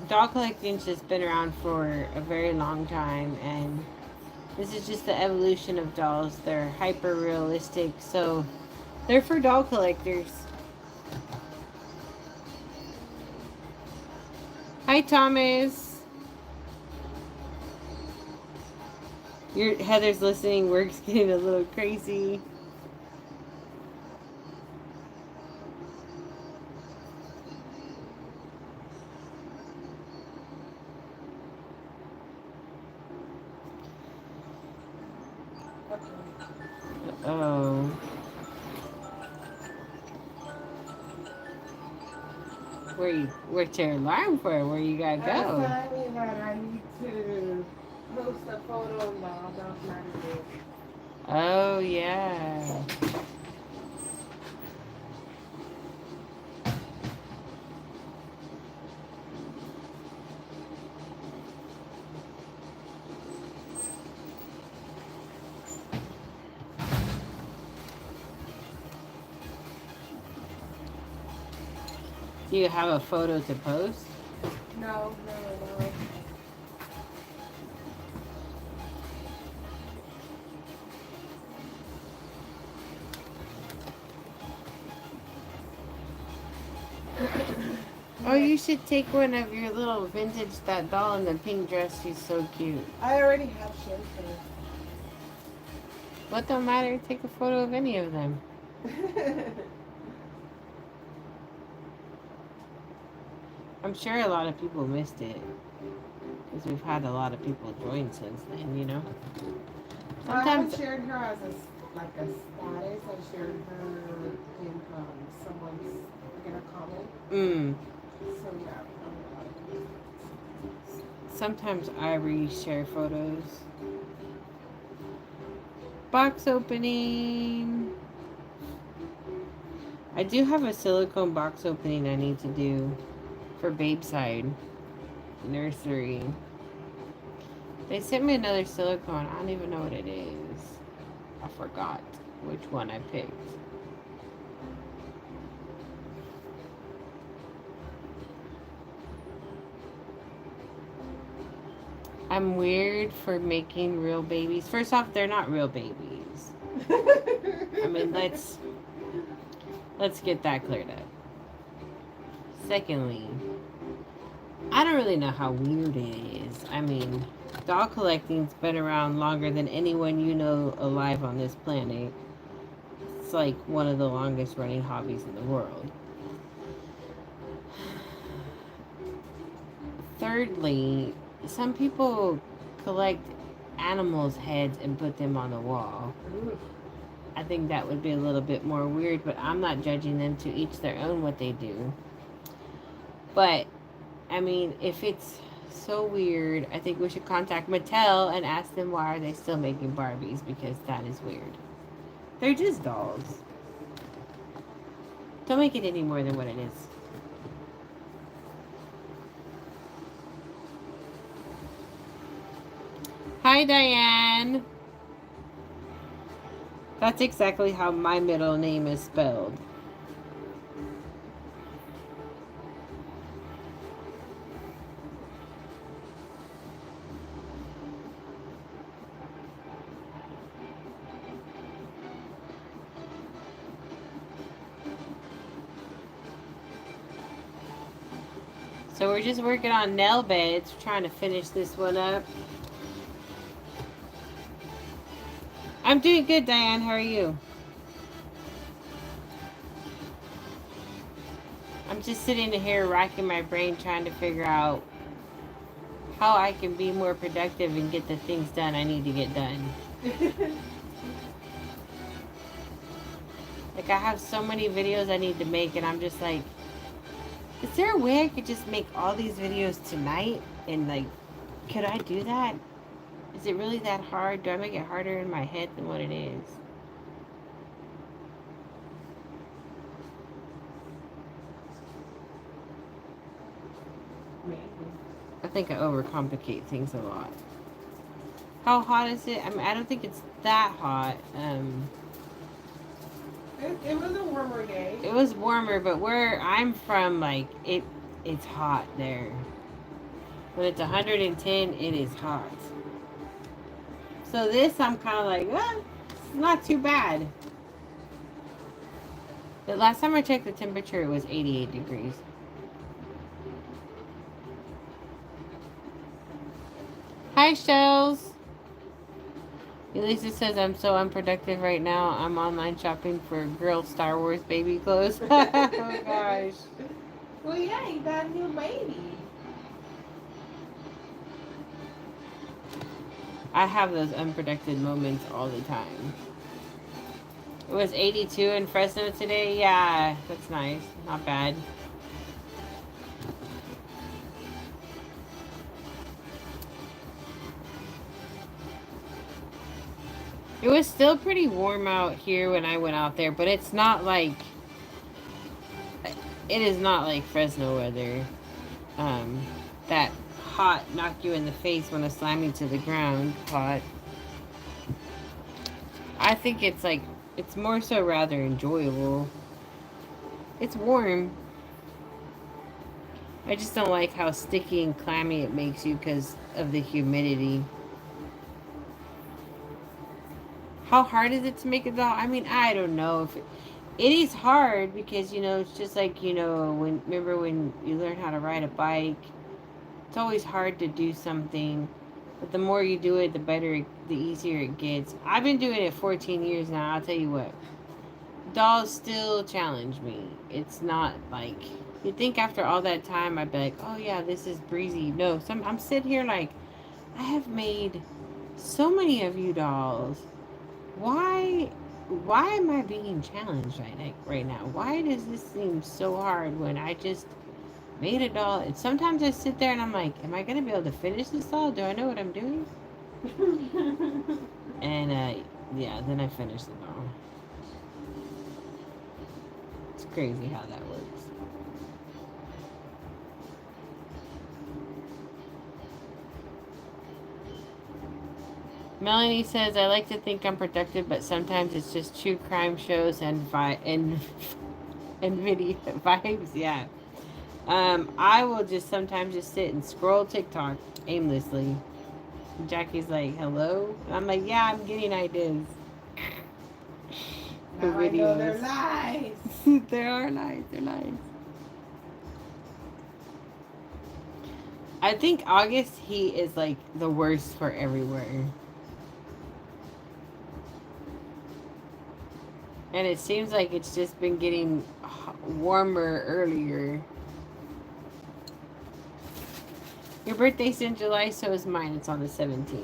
doll collecting's just been around for a very long time, and this is just the evolution of dolls. They're hyper realistic, so they're for doll collectors. Hi, Thomas. Heather's listening. Work's getting a little crazy. Oh. What's your alarm for? Where you gotta go? Sorry that I need to post a photo of the dog magazine. Oh, yeah. Do you have a photo to post? No. Oh, you should take one of your little vintage, that doll in the pink dress. She's so cute. I already have shared her. What don't matter? Take a photo of any of them. I'm sure a lot of people missed it. Because we've had a lot of people join since then, you know? I haven't shared her as a status. I shared her in someone's in a comment. So yeah. Sometimes I reshare photos. Box opening. I do have a silicone box opening I need to do for Babeside Nursery. They sent me another silicone. I don't even know what it is. I forgot which one I picked. I'm weird for making real babies. First off, they're not real babies. I mean, let's get that cleared up. Secondly, I don't really know how weird it is. I mean, doll collecting's been around longer than anyone you know alive on this planet. It's like one of the longest running hobbies in the world. Thirdly, some people collect animals' heads and put them on the wall. I think that would be a little bit more weird, but I'm not judging them. To each their own what they do. But, I mean, if it's so weird, I think we should contact Mattel and ask them why are they still making Barbies, because that is weird. They're just dolls. Don't make it any more than what it is. Hi, Diane. That's exactly how my middle name is spelled. So we're just working on nail beds, trying to finish this one up. I'm doing good, Diane. How are you? I'm just sitting here racking my brain trying to figure out how I can be more productive and get the things done I need to get done. Like, I have so many videos I need to make, and I'm just like, is there a way I could just make all these videos tonight? And, like, could I do that? Is it really that hard? Do I make it harder in my head than what it is? I think I overcomplicate things a lot. How hot is it? I mean, I don't think it's that hot. It was a warmer day. It was warmer, but where I'm from, like, it's hot there. When it's 110, it is hot. So this, I'm kind of like, it's not too bad. The last time I checked the temperature, it was 88 degrees. Hi, Shells. Elisa says, I'm so unproductive right now. I'm online shopping for girl Star Wars baby clothes. Oh, gosh. Well, yeah, you got a new baby. I have those unproductive moments all the time. It was 82 in Fresno today. Yeah, that's nice. Not bad. It was still pretty warm out here when I went out there, but it's not like... It is not like Fresno weather. That hot knock you in the face when it's slamming to the ground hot. I think it's like... It's more so rather enjoyable. It's warm. I just don't like how sticky and clammy it makes you because of the humidity. How hard is it to make a doll? I mean, I don't know. If it is hard because, you know, it's just like, you know, remember when you learn how to ride a bike? It's always hard to do something. But the more you do it, the better, the easier it gets. I've been doing it 14 years now. I'll tell you what. Dolls still challenge me. It's not like... You'd think after all that time, I'd be like, oh yeah, this is breezy. No, I'm sitting here like, I have made so many of you dolls. Why am I being challenged right now? Why does this seem so hard when I just made a doll? And sometimes I sit there and I'm like, am I going to be able to finish this doll? Do I know what I'm doing? And, yeah, then I finish the doll. It's crazy how that works. Melanie says, I like to think I'm productive, but sometimes it's just true crime shows and video vibes. Yeah. I will just sometimes just sit and scroll TikTok aimlessly. Jackie's like, hello? And I'm like, yeah, I'm getting ideas. For videos. I know they're lies. There are lies. They're lies. I think August heat is like the worst for everywhere. And it seems like it's just been getting warmer earlier. Your birthday's in July, so is mine. It's on the 17th.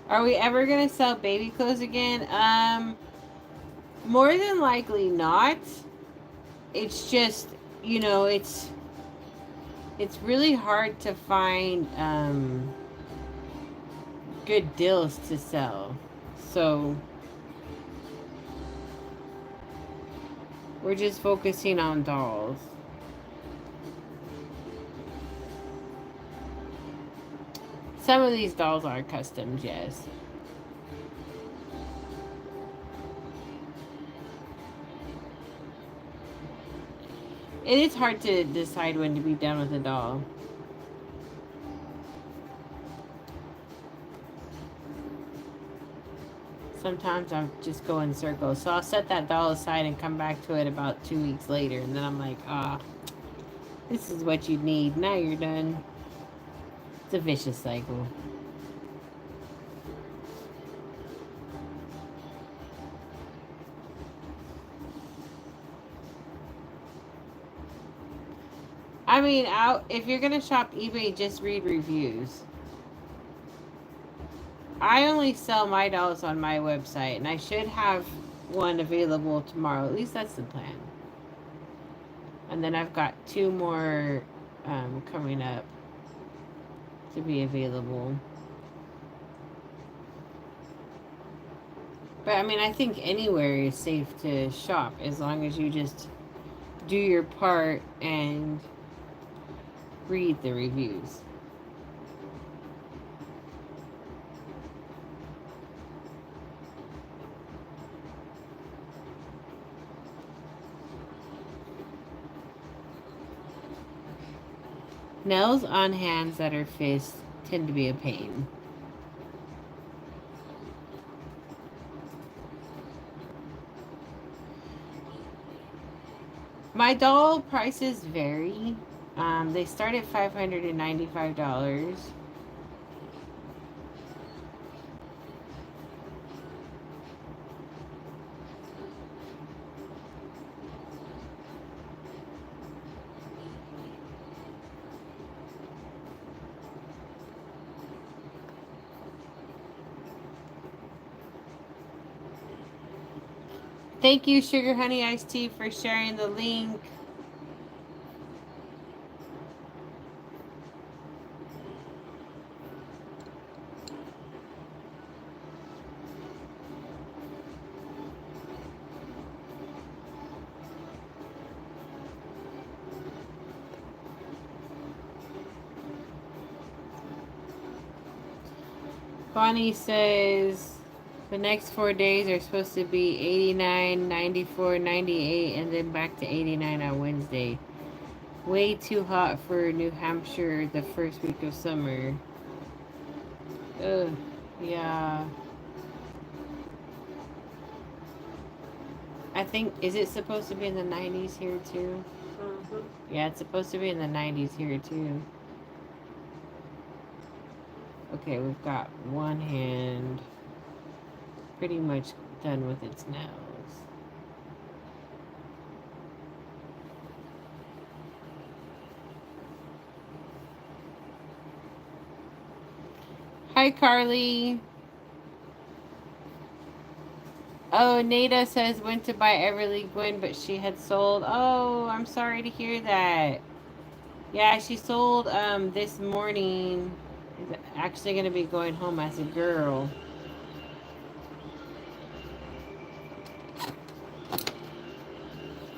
Are we ever going to sell baby clothes again? More than likely not. It's just, you know, it's really hard to find good deals to sell. So we're just focusing on dolls. Some of these dolls are customs, yes. It is hard to decide when to be done with a doll. Sometimes I just go in circles. So I'll set that doll aside and come back to it about 2 weeks later. And then I'm like, this is what you need. Now you're done. It's a vicious cycle. I mean, if you're going to shop eBay, just read reviews. I only sell my dolls on my website, and I should have one available tomorrow. At least that's the plan. And then I've got 2 more coming up to be available. But I mean, I think anywhere is safe to shop as long as you just do your part and read the reviews. Nails on hands that are fists tend to be a pain. My doll prices vary. They start at $595. Thank you, Sugar Honey Iced Tea, for sharing the link. Bonnie says the next 4 days are supposed to be 89, 94, 98, and then back to 89 on Wednesday. Way too hot for New Hampshire the first week of summer. Ugh, yeah. I think, is it supposed to be in the 90s here too? Mm-hmm. Yeah, it's supposed to be in the 90s here too. Okay, we've got one hand pretty much done with its nails. Hi, Carly. Oh, Nada says went to buy Everly Gwen, but she had sold. Oh, I'm sorry to hear that. Yeah, she sold this morning. Is actually going to be going home as a girl.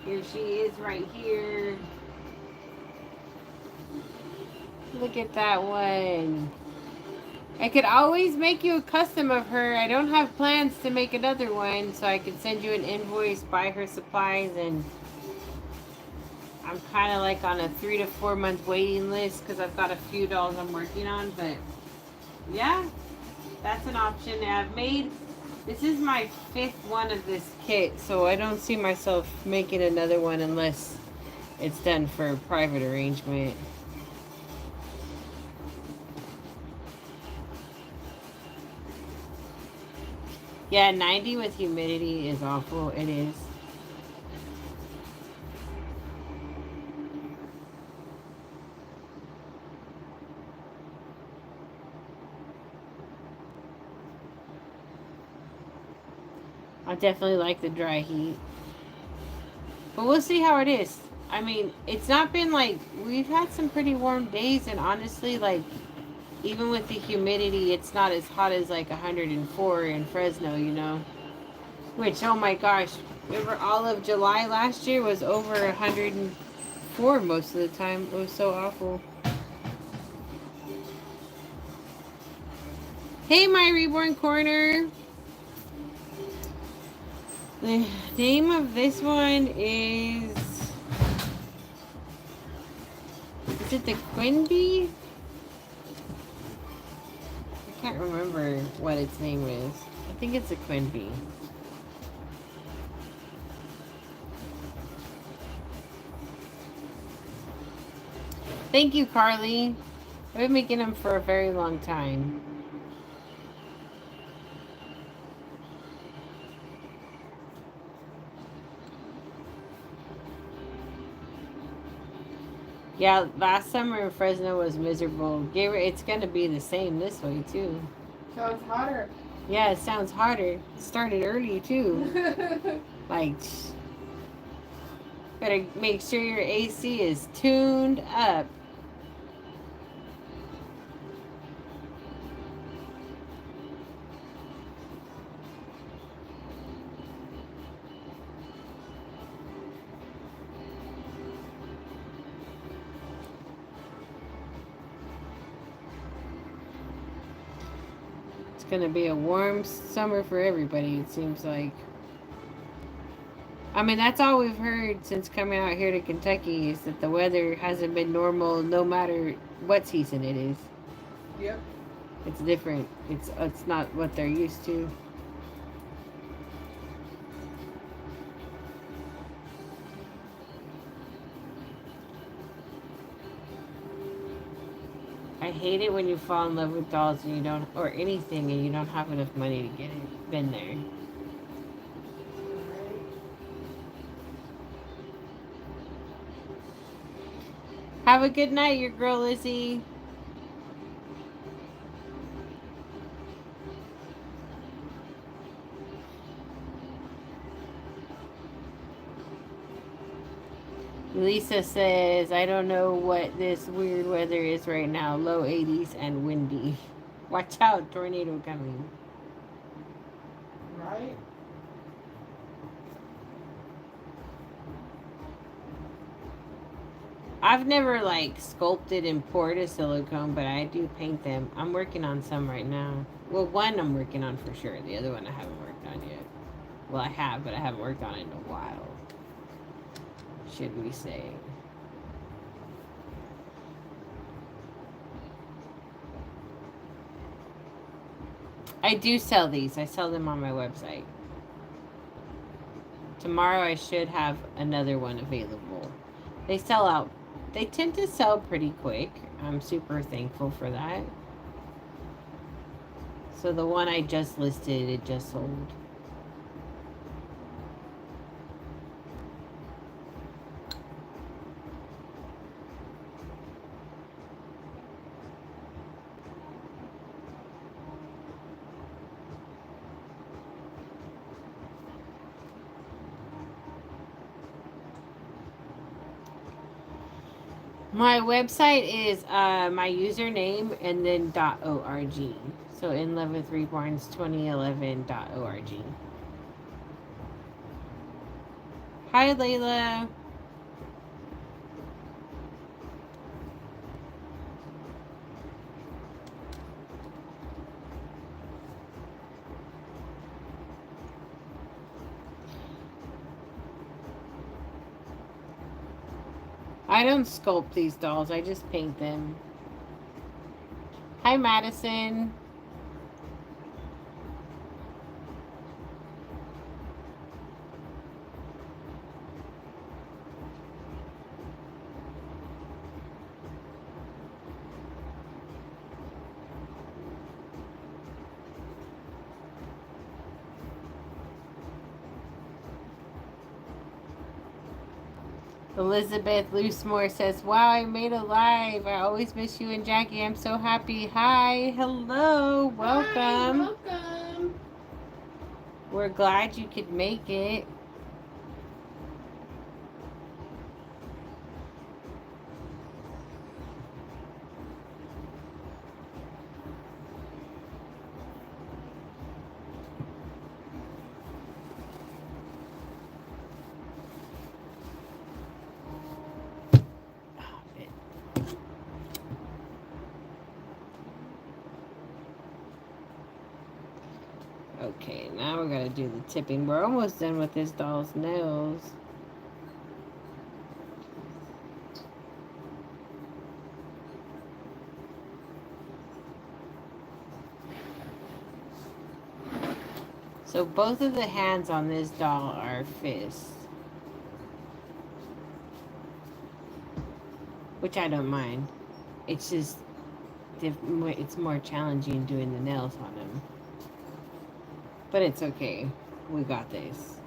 Here she is right here. Look at that one. I could always make you a custom of her. I don't have plans to make another one, so I could send you an invoice, buy her supplies, and I'm kind of like on a 3 to 4 month waiting list because I've got a few dolls I'm working on. But yeah, that's an option. I've made, this is my 5th one of this kit, so I don't see myself making another one unless it's done for a private arrangement. Yeah, 90 with humidity is awful. It is. I definitely like the dry heat. But we'll see how it is. I mean, it's not been like, we've had some pretty warm days, and honestly, like, even with the humidity, it's not as hot as like 104 in Fresno, you know? Which, oh my gosh, remember all of July last year was over 104 most of the time. It was so awful. Hey, my Reborn Corner. The name of this one is it the Quinby? I can't remember what its name is. I think it's a Quinby. Thank you, Carly. I've been making them for a very long time. Yeah, last summer in Fresno was miserable. It's going to be the same this way, too. So it's hotter. Yeah, it sounds hotter. It started early, too. Like, better make sure your AC is tuned up. It's going to be a warm summer for everybody, it seems like. I mean, that's all we've heard since coming out here to Kentucky is that the weather hasn't been normal no matter what season it is. Yep. It's different. It's not what they're used to. I hate it when you fall in love with dolls and you don't, or anything, and you don't have enough money to get it. Been there. Have a good night, your girl Lizzie. Lisa says, I don't know what this weird weather is right now. Low 80s and windy. Watch out, tornado coming. Right? I've never like sculpted and poured a silicone, but I do paint them. I'm working on some right now. Well, one I'm working on for sure. The other one I haven't worked on yet. Well, I have, but I haven't worked on it in a while. Should we say? I do sell these. I sell them on my website. Tomorrow I should have another one available. They sell out. They tend to sell pretty quick. I'm super thankful for that. So the one I just listed, it just sold. My website is my username and then .org. So nlovewithreborns2011.org. Hi, Layla. I don't sculpt these dolls. I just paint them. Hi, Madison. Elizabeth Loosemore says, wow, I made a live. I always miss you and Jackie. I'm so happy. Hi. Hello. Welcome. Hi, welcome. We're glad you could make it. Okay, now we're going to do the tipping. We're almost done with this doll's nails. So both of the hands on this doll are fists. Which I don't mind. It's just, it's more challenging doing the nails on them. But it's okay. We got this.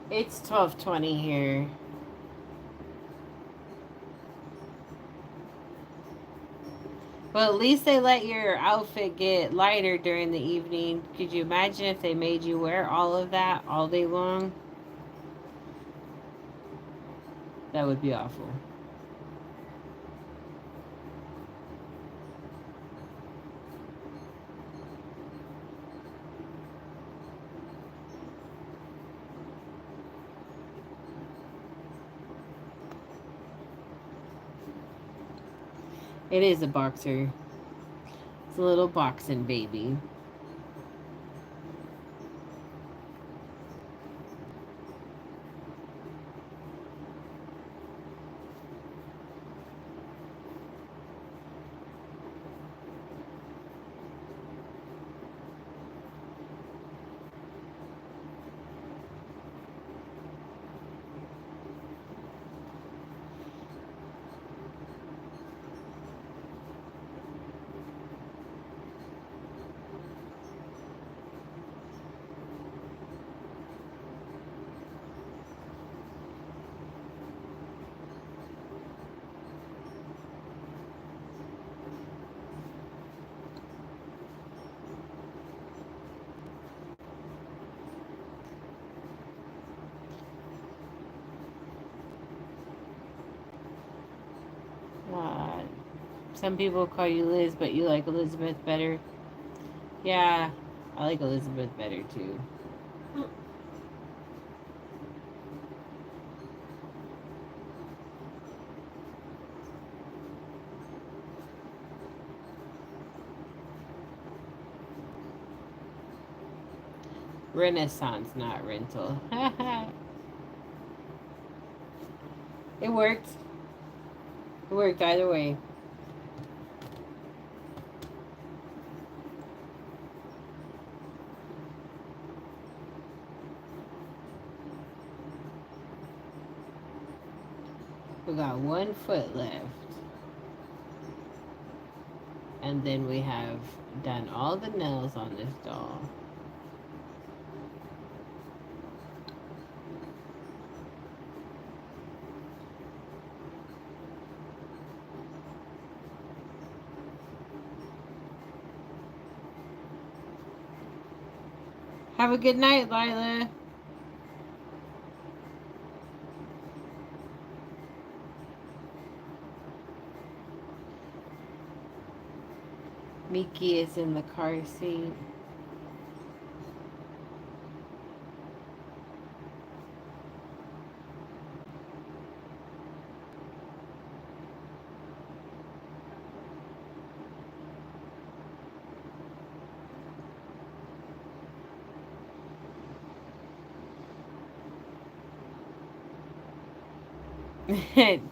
It's 12:20 here. Well, at least they let your outfit get lighter during the evening. Could you imagine if they made you wear all of that all day long? That would be awful. It is a boxer. It's a little boxing baby. Some people call you Liz, but you like Elizabeth better. Yeah, I like Elizabeth better too. Renaissance, not rental. It worked. It worked either way. We got 1 foot left. And then we have done all the nails on this doll. Have a good night, Lila. Miki is in the car seat.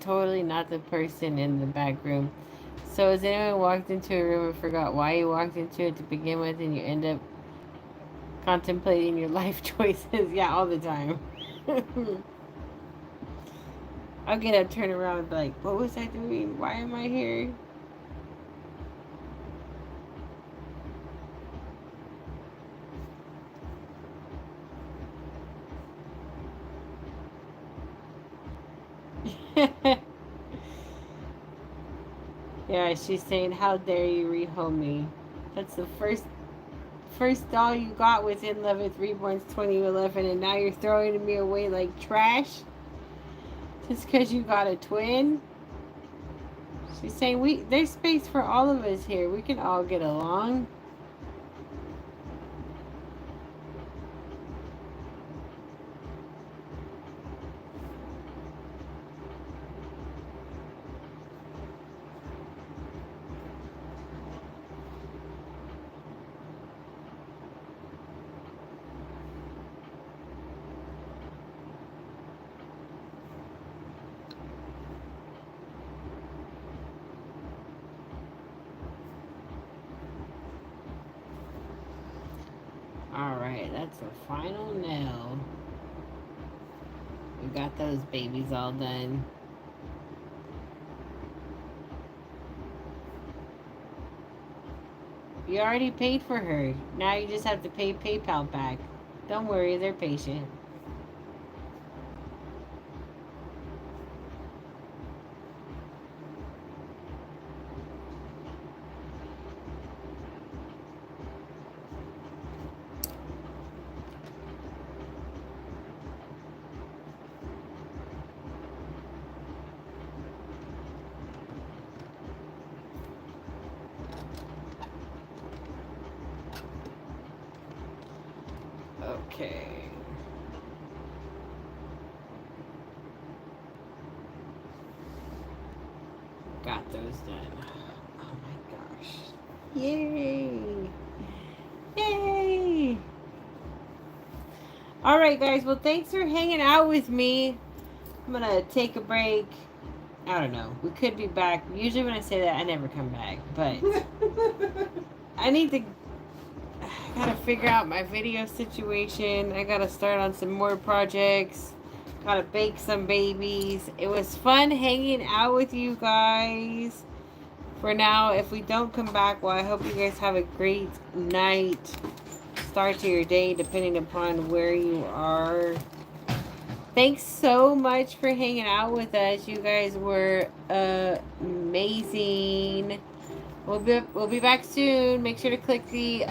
Totally not the person in the back room. So has anyone walked into a room and forgot why you walked into it to begin with, and you end up contemplating your life choices? Yeah, all the time. I'll get up, turn around, and be like, what was I doing? Why am I here? Yeah, she's saying, how dare you rehome me? That's the first doll you got was In Love with Reborns 2011, and now you're throwing me away like trash just because you got a twin? She's saying, there's space for all of us here. We can all get along. Alright, that's the final nail. We got those babies all done. You already paid for her. Now you just have to pay PayPal back. Don't worry, they're patient. Okay. Got those done. Yay! Yay! Alright, guys. Well, thanks for hanging out with me. I'm going to take a break. I don't know. We could be back. Usually when I say that, I never come back. But I need to... I gotta figure out my video situation. I gotta start on some more projects. Gotta bake some babies. It was fun hanging out with you guys. For now, if we don't come back, well, I hope you guys have a great night. Start to your day, depending upon where you are. Thanks so much for hanging out with us. You guys were amazing. We'll be back soon. Make sure to click the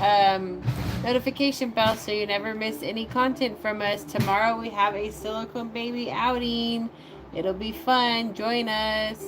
notification bell so you never miss any content from us. Tomorrow we have a silicone baby outing. It'll be fun. Join us.